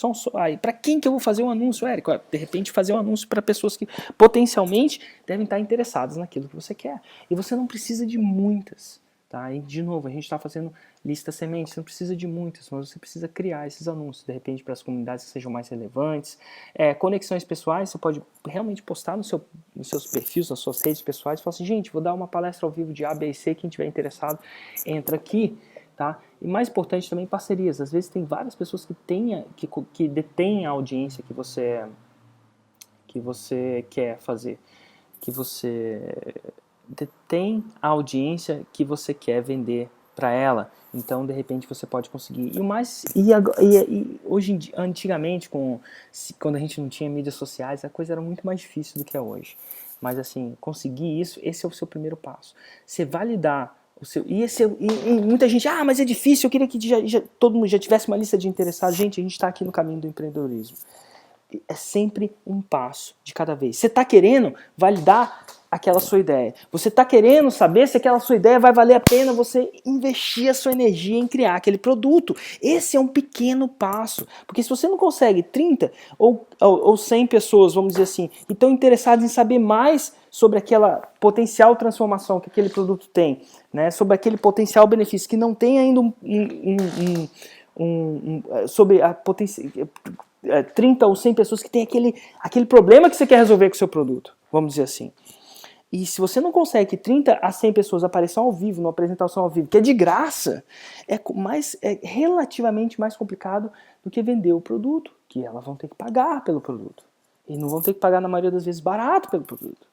Para quem que eu vou fazer um anúncio, Érico? De repente fazer um anúncio para pessoas que potencialmente devem estar interessadas naquilo que você quer. E você não precisa de muitas. Tá? E de novo, a gente está fazendo lista semente, você não precisa de muitas, mas você precisa criar esses anúncios, de repente para as comunidades que sejam mais relevantes. Conexões pessoais, você pode realmente postar nos seus perfis, nas suas redes pessoais, e falar assim, gente, vou dar uma palestra ao vivo de A, B e C, quem tiver interessado, entra aqui. Tá? E mais importante também, parcerias. Às vezes tem várias pessoas que detêm a audiência que você quer fazer, que você detém a audiência que você quer vender para ela. Então, de repente, você pode conseguir. Hoje em dia, antigamente, quando a gente não tinha mídias sociais, a coisa era muito mais difícil do que é hoje. Mas, assim, conseguir isso, esse é o seu primeiro passo. Você validar E muita gente, mas é difícil, eu queria que todo mundo já tivesse uma lista de interessados. Gente, a gente está aqui no caminho do empreendedorismo. É sempre um passo de cada vez. Você está querendo validar aquela sua ideia. Você está querendo saber se aquela sua ideia vai valer a pena você investir a sua energia em criar aquele produto. Esse é um pequeno passo. Porque se você não consegue 30 ou 100 pessoas, vamos dizer assim, e estão interessadas em saber mais sobre aquela potencial transformação que aquele produto tem, né, sobre aquele potencial benefício que não tem ainda sobre a potencial 30 ou 100 pessoas que tem aquele problema que você quer resolver com o seu produto, vamos dizer assim. E se você não consegue que 30 a 100 pessoas apareçam ao vivo, numa apresentação ao vivo, que é de graça, é relativamente mais complicado do que vender o produto, que elas vão ter que pagar pelo produto. E não vão ter que pagar, na maioria das vezes, barato pelo produto.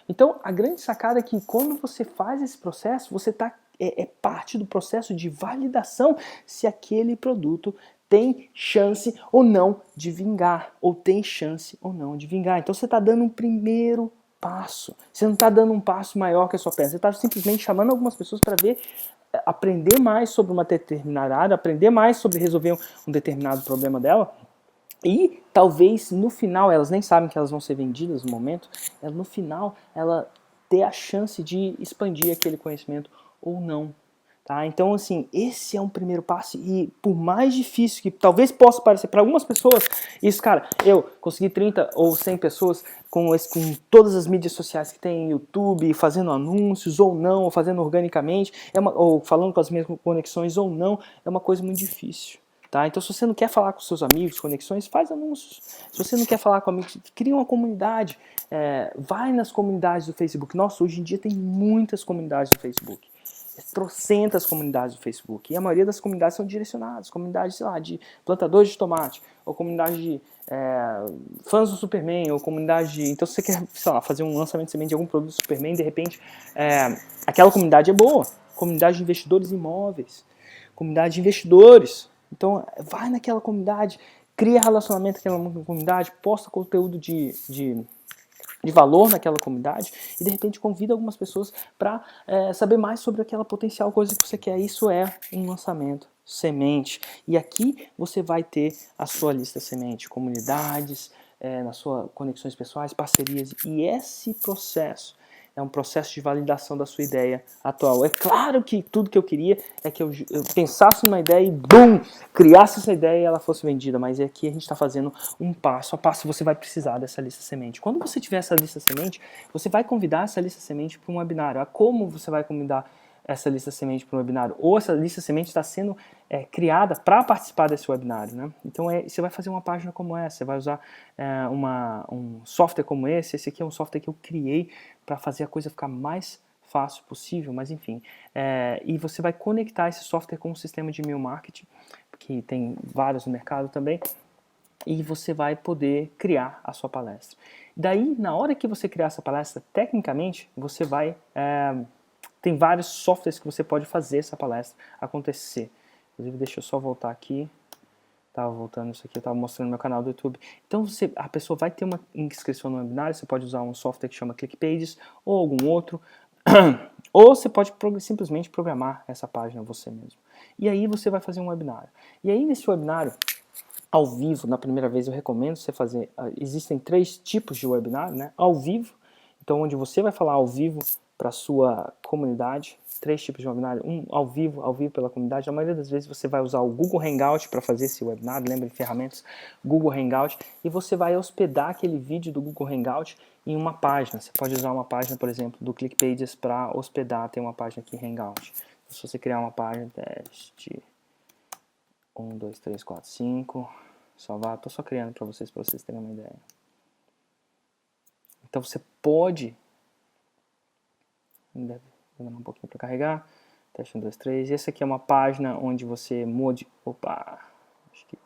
Então, a grande sacada é que quando você faz esse processo, você é parte do processo de validação se aquele produto tem chance ou não de vingar, ou tem chance ou não de vingar. Então você está dando um primeiro passo. Você não está dando um passo maior que a sua perna. Você está simplesmente chamando algumas pessoas para aprender mais sobre uma determinada área, aprender mais sobre resolver um determinado problema dela. E talvez no final, elas nem sabem que elas vão ser vendidas no momento, no final ela ter a chance de expandir aquele conhecimento ou não. Tá? Então, assim, esse é um primeiro passo e por mais difícil que talvez possa parecer para algumas pessoas, isso, cara, eu consegui 30 ou 100 pessoas com todas as mídias sociais que tem, YouTube, fazendo anúncios ou não, ou fazendo organicamente, ou falando com as mesmas conexões ou não, é uma coisa muito difícil. Tá? Então, se você não quer falar com seus amigos, conexões, faz anúncios. Se você não quer falar com amigos, cria uma comunidade. Vai nas comunidades do Facebook. Nossa, hoje em dia tem muitas comunidades do Facebook. Trocentas comunidades do Facebook. E a maioria das comunidades são direcionadas. Comunidades, sei lá, de plantadores de tomate. Ou comunidade de fãs do Superman. Ou comunidade de... Então, se você quer, sei lá, fazer um lançamento de semente de algum produto do Superman, de repente, aquela comunidade é boa. Comunidade de investidores em imóveis. Comunidade de investidores. Então, vai naquela comunidade, cria relacionamento com aquela comunidade, posta conteúdo de valor naquela comunidade e, de repente, convida algumas pessoas para saber mais sobre aquela potencial coisa que você quer. Isso é um lançamento semente. E aqui você vai ter a sua lista semente, comunidades, nas suas conexões pessoais, parcerias. E esse processo é um processo de validação da sua ideia atual. É claro que tudo que eu queria é que eu pensasse numa ideia e, bum, criasse essa ideia e ela fosse vendida. Mas aqui a gente está fazendo um passo a passo. Você vai precisar dessa lista semente. Quando você tiver essa lista semente, você vai convidar essa lista semente para um webinário. Como você vai convidar essa lista semente para um webinário? Ou essa lista semente está sendo criada para participar desse webinário, né? Então você vai fazer uma página como essa, você vai usar um software como esse. Esse aqui é um software que eu criei para fazer a coisa ficar mais fácil possível, mas enfim. E você vai conectar esse software com um sistema de e-mail marketing, que tem vários no mercado também, e você vai poder criar a sua palestra. Daí, na hora que você criar essa palestra, tecnicamente, você vai... tem vários softwares que você pode fazer essa palestra acontecer. Inclusive, deixa eu só voltar aqui. Estava voltando isso aqui, eu estava mostrando no meu canal do YouTube. Então, a pessoa vai ter uma inscrição no webinário, você pode usar um software que chama ClickPages ou algum outro. Ou você pode simplesmente programar essa página você mesmo. E aí você vai fazer um webinário. E aí, nesse webinário, ao vivo, na primeira vez, eu recomendo você fazer... Existem 3 tipos de webinário, né? Ao vivo, então onde você vai falar ao vivo para a sua comunidade, 3 tipos de webinário, um ao vivo pela comunidade. A maioria das vezes você vai usar o Google Hangout para fazer esse webinário, lembra de ferramentas Google Hangout, e você vai hospedar aquele vídeo do Google Hangout em uma página. Você pode usar uma página, por exemplo, do ClickPages para hospedar, tem uma página aqui Hangout. Se você criar uma página, teste 1, 2, 3, 4, 5, salvar, estou só criando para vocês terem uma ideia. Então você pode... Deve demorar um pouquinho para carregar. Teste 1, 2, 3. E essa aqui é uma página onde você Opa! Acho que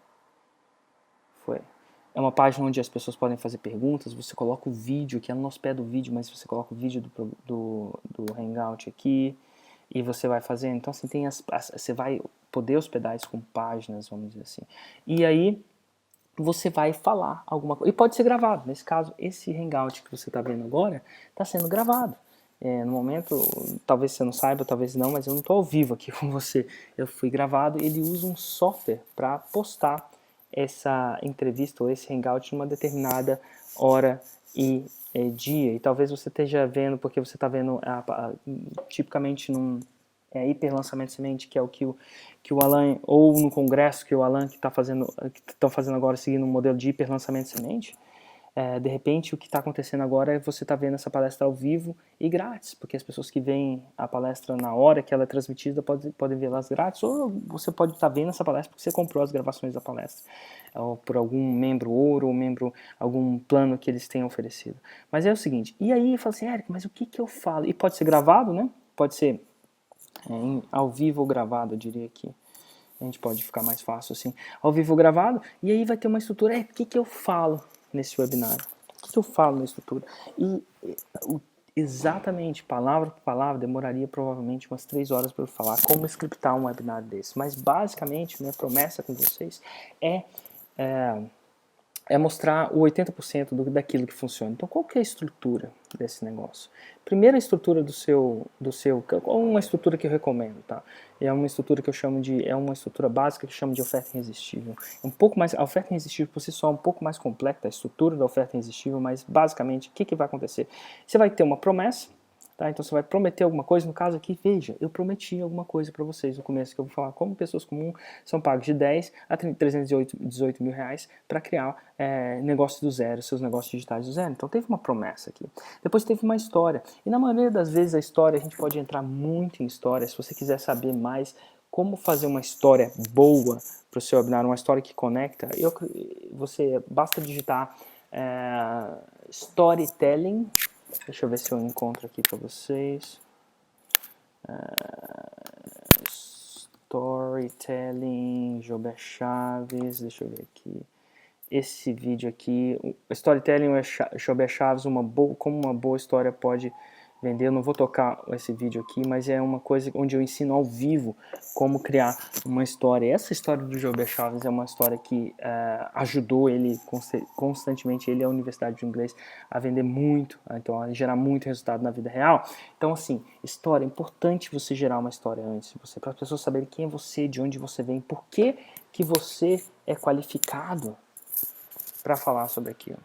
foi. É uma página onde as pessoas podem fazer perguntas. Você coloca o vídeo, que ela não hospeda o vídeo, mas você coloca o vídeo do Hangout aqui. E você vai fazendo. Então, assim, você vai poder hospedar isso com páginas, vamos dizer assim. E aí, você vai falar alguma coisa. E pode ser gravado. Nesse caso, esse Hangout que você está vendo agora está sendo gravado. No momento, talvez você não saiba, talvez não, mas eu não estou ao vivo aqui com você. Eu fui gravado. Ele usa um software para postar essa entrevista ou esse hangout numa determinada hora e dia. E talvez você esteja vendo, porque você está vendo tipicamente num hiperlançamento semente, que é o que o Alan, ou no congresso que o Alan que estão fazendo agora, seguindo um modelo de hiperlançamento semente. De repente, o que está acontecendo agora é você está vendo essa palestra ao vivo e grátis, porque as pessoas que veem a palestra na hora que ela é transmitida podem vê-las grátis, ou você pode estar vendo essa palestra porque você comprou as gravações da palestra, ou por algum membro ouro, ou algum plano que eles tenham oferecido. Mas é o seguinte, e aí fala assim, Eric, mas o que eu falo? E pode ser gravado, né? Pode ser ao vivo ou gravado, eu diria aqui. A gente pode ficar mais fácil assim, ao vivo ou gravado, e aí vai ter uma estrutura, o que eu falo nesse webinário? O que eu falo na estrutura? E exatamente, palavra por palavra, demoraria provavelmente umas 3 horas para eu falar como scriptar um webinário desse. Mas basicamente, minha promessa com vocês é mostrar o 80% daquilo que funciona. Então, qual que é a estrutura desse negócio? Primeira estrutura do seu uma estrutura que eu recomendo, tá? É uma estrutura que eu chamo é uma estrutura básica que eu chamo de oferta irresistível. A oferta irresistível por si só é um pouco mais completa, a estrutura da oferta irresistível, mas basicamente, o que vai acontecer? Você vai ter uma promessa, tá? Então você vai prometer alguma coisa, no caso aqui, veja, eu prometi alguma coisa para vocês no começo, que eu vou falar como pessoas comuns são pagos de 10 a 318 mil reais para criar negócio do zero, seus negócios digitais do zero. Então teve uma promessa aqui. Depois teve uma história. E na maioria das vezes a história, a gente pode entrar muito em história, se você quiser saber mais como fazer uma história boa para o seu webinar, uma história que conecta, você basta digitar storytelling. Deixa eu ver se eu encontro aqui para vocês. Storytelling, Jobé Chaves, deixa eu ver aqui. Esse vídeo aqui, Storytelling é Jobé Chaves, como uma boa história pode vender. Eu não vou tocar esse vídeo aqui, mas é uma coisa onde eu ensino ao vivo como criar uma história. Essa história do Jobé Chaves é uma história que ajudou ele constantemente, ele e a Universidade de Inglês, a vender muito, então a gerar muito resultado na vida real. Então assim, história, é importante você gerar uma história antes, para as pessoas saberem quem é você, de onde você vem, por que você é qualificado para falar sobre aquilo.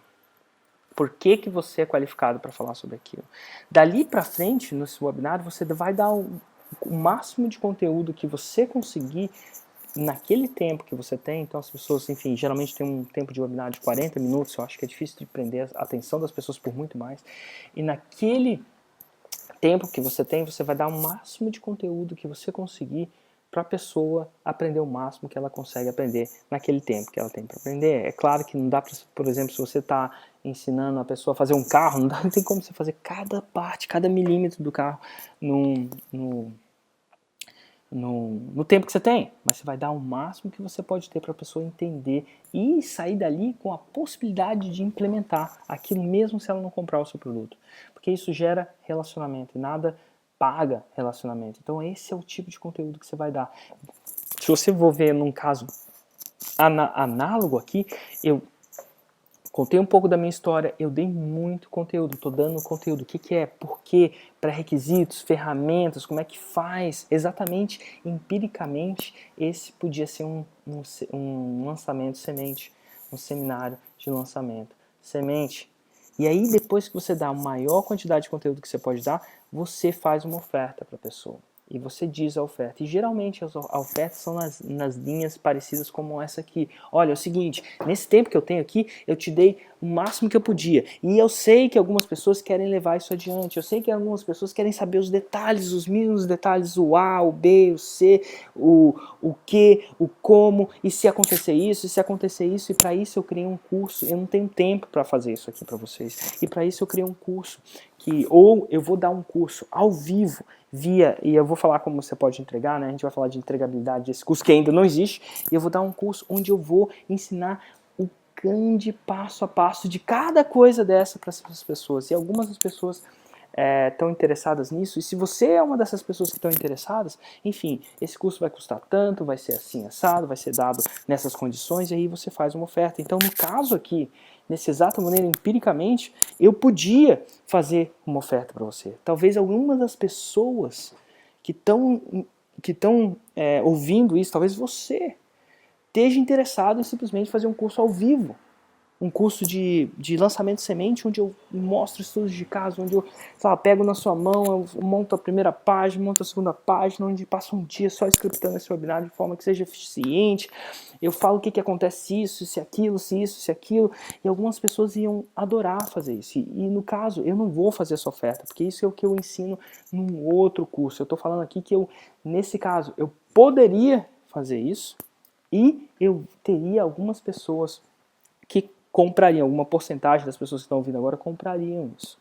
Por que você é qualificado para falar sobre aquilo? Dali para frente, no seu webinar, você vai dar o máximo de conteúdo que você conseguir naquele tempo que você tem. Então as pessoas, enfim, geralmente tem um tempo de webinar de 40 minutos, eu acho que é difícil de prender a atenção das pessoas por muito mais. E naquele tempo que você tem, você vai dar o máximo de conteúdo que você conseguir para a pessoa aprender o máximo que ela consegue aprender naquele tempo que ela tem para aprender. É claro que não dá para, por exemplo, se você está ensinando a pessoa a fazer um carro, não tem como você fazer cada parte, cada milímetro do carro no tempo que você tem, mas você vai dar o máximo que você pode ter para a pessoa entender e sair dali com a possibilidade de implementar aquilo mesmo se ela não comprar o seu produto, porque isso gera relacionamento e nada paga relacionamento. Então esse é o tipo de conteúdo que você vai dar. Se você for ver num caso análogo aqui, eu contei um pouco da minha história, eu dei muito conteúdo, estou dando conteúdo, o que é, por quê, pré-requisitos, ferramentas, como é que faz, exatamente, empiricamente, esse podia ser um lançamento semente, um seminário de lançamento semente. E aí depois que você dá a maior quantidade de conteúdo que você pode dar, você faz uma oferta para a pessoa. E você diz a oferta. E geralmente as ofertas são nas linhas parecidas como essa aqui. Olha, é o seguinte, nesse tempo que eu tenho aqui, eu te dei o máximo que eu podia. E eu sei que algumas pessoas querem levar isso adiante. Eu sei que algumas pessoas querem saber os detalhes, os mínimos detalhes, o A, o B, o C, o que, o como, e se acontecer isso, e para isso eu criei um curso. Eu não tenho tempo para fazer isso aqui para vocês. E para isso eu criei um curso ou eu vou dar um curso ao vivo, e eu vou falar como você pode entregar, né? A gente vai falar de entregabilidade desse curso que ainda não existe, e eu vou dar um curso onde eu vou ensinar o grande passo a passo de cada coisa dessa para essas pessoas. E algumas das pessoas estão interessadas nisso, e se você é uma dessas pessoas que estão interessadas, enfim, esse curso vai custar tanto, vai ser assim assado, vai ser dado nessas condições, e aí você faz uma oferta. Então, no caso aqui, nesse exato maneira, empiricamente, eu podia fazer uma oferta para você. Talvez alguma das pessoas que estão ouvindo isso, talvez você esteja interessado em simplesmente fazer um curso ao vivo, um curso de lançamento de semente, onde eu mostro estudos de caso, onde eu pego na sua mão, eu monto a primeira página, monto a segunda página, onde passa um dia só scriptando esse webinar de forma que seja eficiente, eu falo o que acontece se isso, se aquilo, se isso, se aquilo, e algumas pessoas iam adorar fazer isso. E no caso, eu não vou fazer essa oferta, porque isso é o que eu ensino num outro curso. Eu estou falando aqui que nesse caso, eu poderia fazer isso, e eu teria algumas pessoas que comprariam, alguma porcentagem das pessoas que estão ouvindo agora comprariam isso.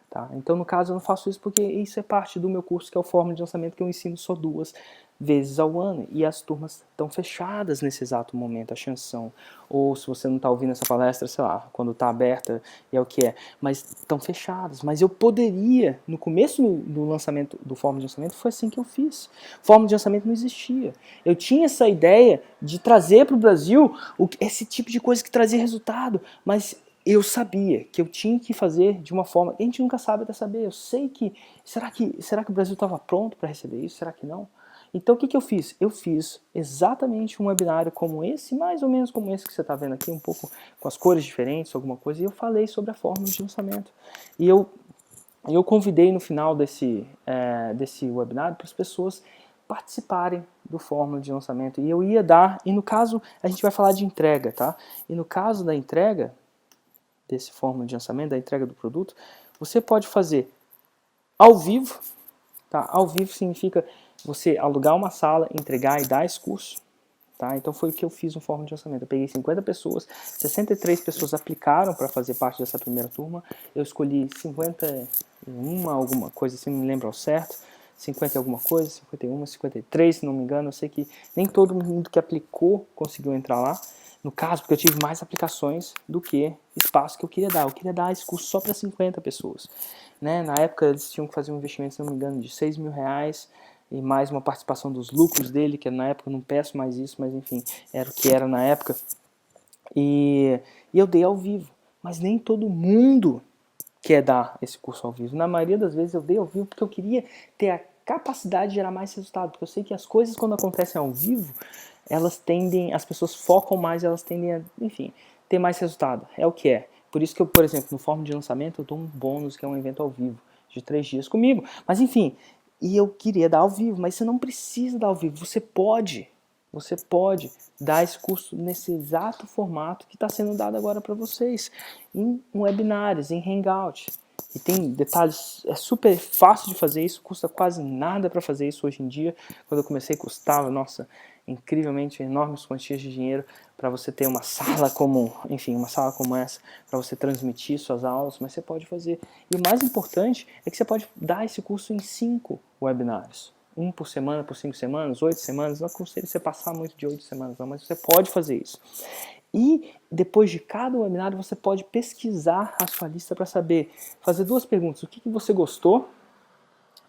Tá? Então, no caso, eu não faço isso porque isso é parte do meu curso, que é o Fórmula de Lançamento, que eu ensino só 2 vezes ao ano. E as turmas estão fechadas nesse exato momento, a chanção. Ou se você não está ouvindo essa palestra, sei lá, quando está aberta, é o que é. Mas estão fechadas. Mas eu poderia, no começo do lançamento do Fórmula de Lançamento, foi assim que eu fiz. Fórmula de Lançamento não existia. Eu tinha essa ideia de trazer para o Brasil esse tipo de coisa que trazia resultado, mas eu sabia que eu tinha que fazer de uma forma... A gente nunca sabe até saber. Eu sei que... Será que o Brasil estava pronto para receber isso? Será que não? Então o que eu fiz? Eu fiz exatamente um webinário como esse, mais ou menos como esse que você está vendo aqui, um pouco com as cores diferentes, alguma coisa, e eu falei sobre a fórmula de lançamento. E eu convidei no final desse webinário para as pessoas participarem do fórmula de lançamento. E eu ia dar... E no caso, a gente vai falar de entrega, tá? E no caso da entrega desse fórmula de lançamento, da entrega do produto, você pode fazer ao vivo, tá? Ao vivo significa você alugar uma sala, entregar e dar esse curso, tá? Então foi o que eu fiz no fórmula de lançamento. Eu peguei 50 pessoas, 63 pessoas aplicaram para fazer parte dessa primeira turma, eu escolhi 51, alguma coisa assim, não me lembro ao certo, 50 e alguma coisa, 51, 53, se não me engano, eu sei que nem todo mundo que aplicou conseguiu entrar lá. No caso, porque eu tive mais aplicações do que espaço que eu queria dar. Eu queria dar esse curso só para 50 pessoas. Né? Na época, eles tinham que fazer um investimento, se não me engano, de R$6.000 e mais uma participação dos lucros dele, que na época eu não peço mais isso, mas enfim, era o que era na época. E eu dei ao vivo. Mas nem todo mundo quer dar esse curso ao vivo. Na maioria das vezes eu dei ao vivo porque eu queria ter a capacidade de gerar mais resultado. Porque eu sei que as coisas, quando acontecem ao vivo, elas tendem, as pessoas focam mais, elas tendem a, enfim, ter mais resultado. É o que é. Por isso que eu, por exemplo, no Fórmula de Lançamento, eu dou um bônus, que é um evento ao vivo, de 3 dias comigo. Mas enfim, e eu queria dar ao vivo, mas você não precisa dar ao vivo. Você pode dar esse curso nesse exato formato que está sendo dado agora para vocês, em webinars, em Hangout. E tem detalhes, é super fácil de fazer isso, custa quase nada para fazer isso hoje em dia. Quando eu comecei custava, nossa, incrivelmente enormes quantias de dinheiro para você ter uma sala como, enfim, uma sala como essa, para você transmitir suas aulas, mas você pode fazer. E o mais importante é que você pode dar esse curso em 5 webinários. 1 por semana, por 5 semanas, 8 semanas, não aconselho você passar muito de 8 semanas, não, mas você pode fazer isso. E depois de cada webinário você pode pesquisar a sua lista para saber, fazer 2 perguntas, o que você gostou,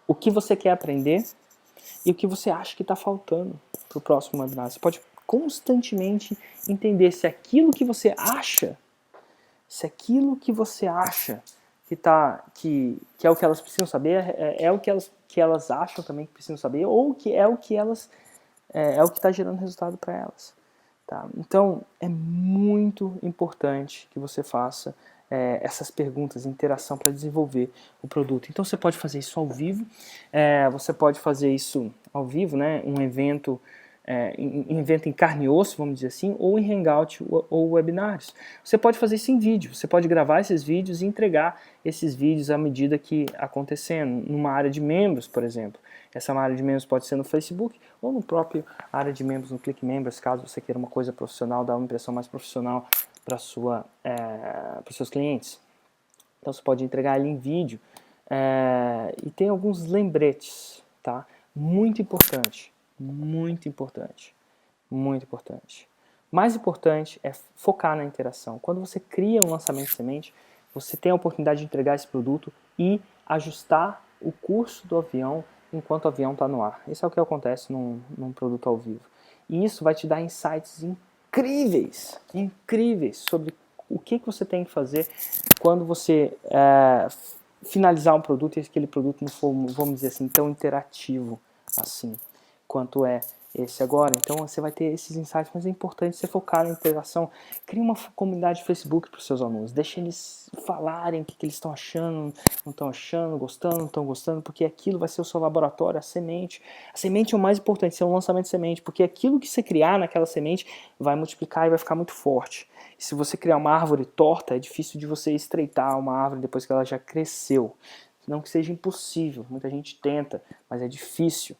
o que você quer aprender e o que você acha que está faltando para o próximo webinar. Você pode constantemente entender se aquilo que você acha, que é o que elas precisam saber, é o que elas acham também que precisam saber, ou que é o que elas é o que está gerando resultado para elas. Tá? Então, é muito importante que você faça essas perguntas, interação para desenvolver o produto. Então, você pode fazer isso ao vivo, você pode fazer isso ao vivo, né? Um evento em carne e osso, vamos dizer assim, ou em Hangout ou webinários. Você pode fazer isso em vídeo, você pode gravar esses vídeos e entregar esses vídeos à medida que acontecendo, numa área de membros, por exemplo. Essa área de membros pode ser no Facebook ou no próprio área de membros, no Click Members, caso você queira uma coisa profissional, dar uma impressão mais profissional para os seus clientes. Então você pode entregar ele em vídeo. E tem alguns lembretes, tá? Muito importante. Muito importante, muito importante. Mais importante é focar na interação. Quando você cria um lançamento de semente, você tem a oportunidade de entregar esse produto e ajustar o curso do avião enquanto o avião está no ar. Isso é o que acontece num produto ao vivo. E isso vai te dar insights incríveis sobre o que você tem que fazer quando você finalizar um produto e aquele produto não for, vamos dizer assim, tão interativo assim quanto é esse agora. Então você vai ter esses insights, mas é importante você focar na interação. Crie uma comunidade de Facebook para os seus alunos, deixe eles falarem o que eles estão achando, não estão achando, gostando, não estão gostando, porque aquilo vai ser o seu laboratório, a semente. A semente é o mais importante, ser um lançamento de semente, porque aquilo que você criar naquela semente vai multiplicar e vai ficar muito forte. E se você criar uma árvore torta, é difícil de você estreitar uma árvore depois que ela já cresceu. Não que seja impossível, muita gente tenta, mas é difícil.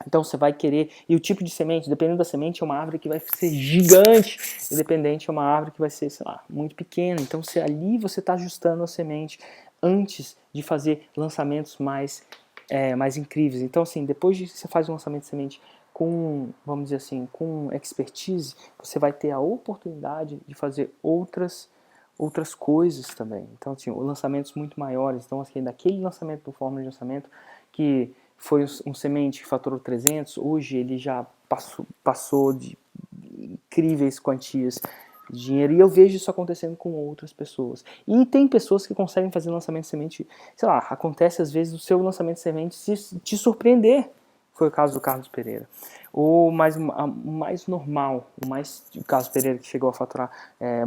Então você vai querer, e o tipo de semente, dependendo da semente, é uma árvore que vai ser gigante, e dependente é uma árvore que vai ser, sei lá, muito pequena. Então ali você está ajustando a semente antes de fazer lançamentos mais incríveis. Então assim, depois de você faz um lançamento de semente com, vamos dizer assim, com expertise, você vai ter a oportunidade de fazer outras coisas também. Então assim, lançamentos muito maiores. Então assim, daquele lançamento do Fórmula de Lançamento que foi um semente que faturou 300, hoje ele já passou de incríveis quantias de dinheiro, e eu vejo isso acontecendo com outras pessoas. E tem pessoas que conseguem fazer lançamento de semente, sei lá, acontece às vezes o seu lançamento de semente te surpreender. Foi o caso do Carlos Pereira. O mais normal, o Carlos Pereira que chegou a faturar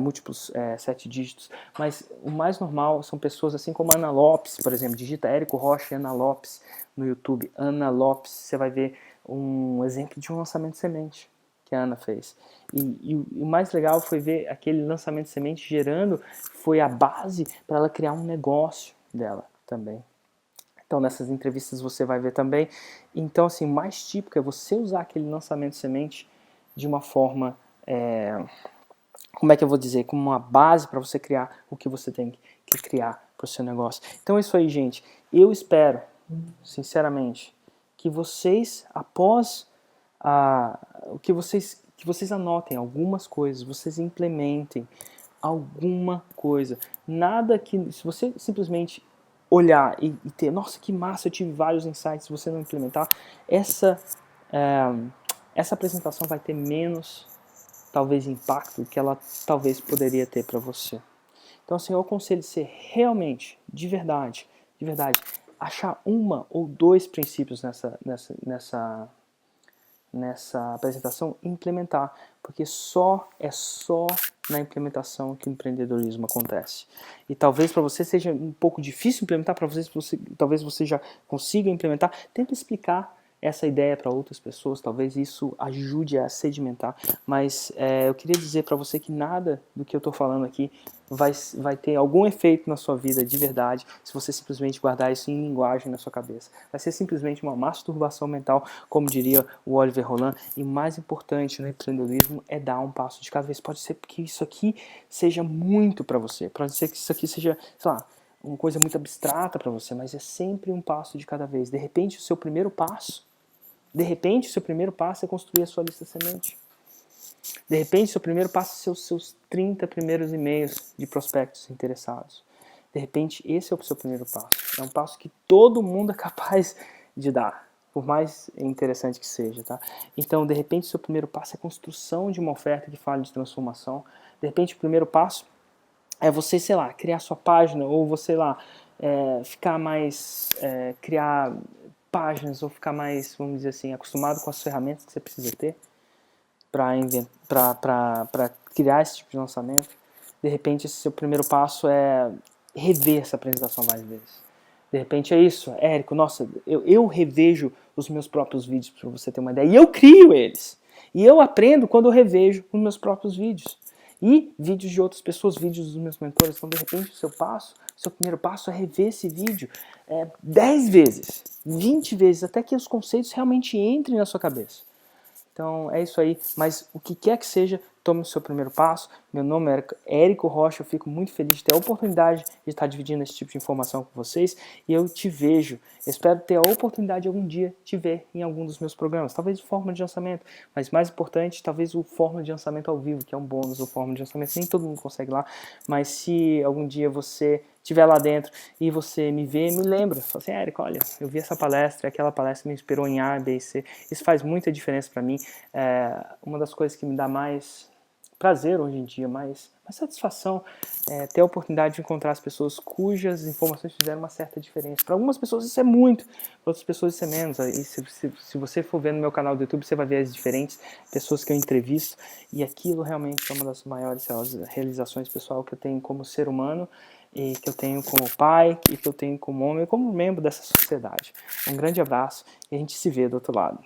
múltiplos 7 dígitos, mas o mais normal são pessoas assim como Ana Lopes, por exemplo, digita Érico Rocha e Ana Lopes no YouTube, Ana Lopes, você vai ver um exemplo de um lançamento de semente que a Ana fez. E o mais legal foi ver aquele lançamento de semente gerando, foi a base para ela criar um negócio dela também. Então nessas entrevistas você vai ver também. Então assim, o mais típico é você usar aquele lançamento de semente de uma forma, como é que eu vou dizer, como uma base para você criar o que você tem que criar para o seu negócio. Então é isso aí, gente. Eu espero, sinceramente, que vocês, após que vocês anotem algumas coisas, vocês implementem alguma coisa. Nada que, se você simplesmente olhar e ter, nossa, que massa, eu tive vários insights, se você não implementar, essa apresentação vai ter menos, talvez, impacto que ela talvez poderia ter para você. Então, assim, eu aconselho você realmente, de verdade, achar uma ou dois princípios nessa apresentação e implementar, porque é só na implementação que o empreendedorismo acontece. E talvez para você seja um pouco difícil implementar, talvez você já consiga implementar. Tenta explicar essa ideia para outras pessoas, talvez isso ajude a sedimentar, mas eu queria dizer para você que nada do que eu estou falando aqui vai ter algum efeito na sua vida de verdade se você simplesmente guardar isso em linguagem na sua cabeça. Vai ser simplesmente uma masturbação mental, como diria o Oliver Roland, e o mais importante no empreendedorismo é dar um passo de cada vez. Pode ser que isso aqui seja muito para você, pode ser que isso aqui seja, sei lá, uma coisa muito abstrata para você, mas é sempre um passo de cada vez. De repente, o seu primeiro passo é construir a sua lista semente. De repente, seu primeiro passo são os seus 30 primeiros e-mails de prospectos interessados. De repente, esse é o seu primeiro passo. É um passo que todo mundo é capaz de dar, por mais interessante que seja, tá? Então, de repente, seu primeiro passo é a construção de uma oferta que fale de transformação. De repente, o primeiro passo é você, sei lá, criar sua página, ou você, lá, ficar mais, criar páginas, ou ficar mais, vamos dizer assim, acostumado com as ferramentas que você precisa ter para criar esse tipo de lançamento. De repente, esse seu primeiro passo é rever essa apresentação várias vezes. De repente é isso, Érico, nossa, eu revejo os meus próprios vídeos para você ter uma ideia, e eu crio eles. E eu aprendo quando eu revejo os meus próprios vídeos. E vídeos de outras pessoas, vídeos dos meus mentores. Então, de repente, o seu primeiro passo é rever esse vídeo 10 vezes, 20 vezes, até que os conceitos realmente entrem na sua cabeça. Então, é isso aí. Mas o que quer que seja, tome o seu primeiro passo. Meu nome é Érico Rocha, eu fico muito feliz de ter a oportunidade de estar dividindo esse tipo de informação com vocês e eu te vejo, eu espero ter a oportunidade de algum dia te ver em algum dos meus programas, talvez de forma de lançamento, mas mais importante, talvez o forma de lançamento ao vivo, que é um bônus do forma de lançamento, nem todo mundo consegue lá, mas se algum dia você estiver lá dentro e você me vê, me lembra, fala assim, Érico, olha, eu vi essa palestra, aquela palestra me inspirou em A, B e C, isso faz muita diferença para mim, uma das coisas que me dá mais prazer hoje em dia, mais satisfação ter a oportunidade de encontrar as pessoas cujas informações fizeram uma certa diferença. Para algumas pessoas isso é muito, para outras pessoas isso é menos. E se você for ver no meu canal do YouTube, você vai ver as diferentes pessoas que eu entrevisto, e aquilo realmente é uma das maiores realizações pessoal que eu tenho como ser humano, e que eu tenho como pai, e que eu tenho como homem, como membro dessa sociedade. Um grande abraço e a gente se vê do outro lado.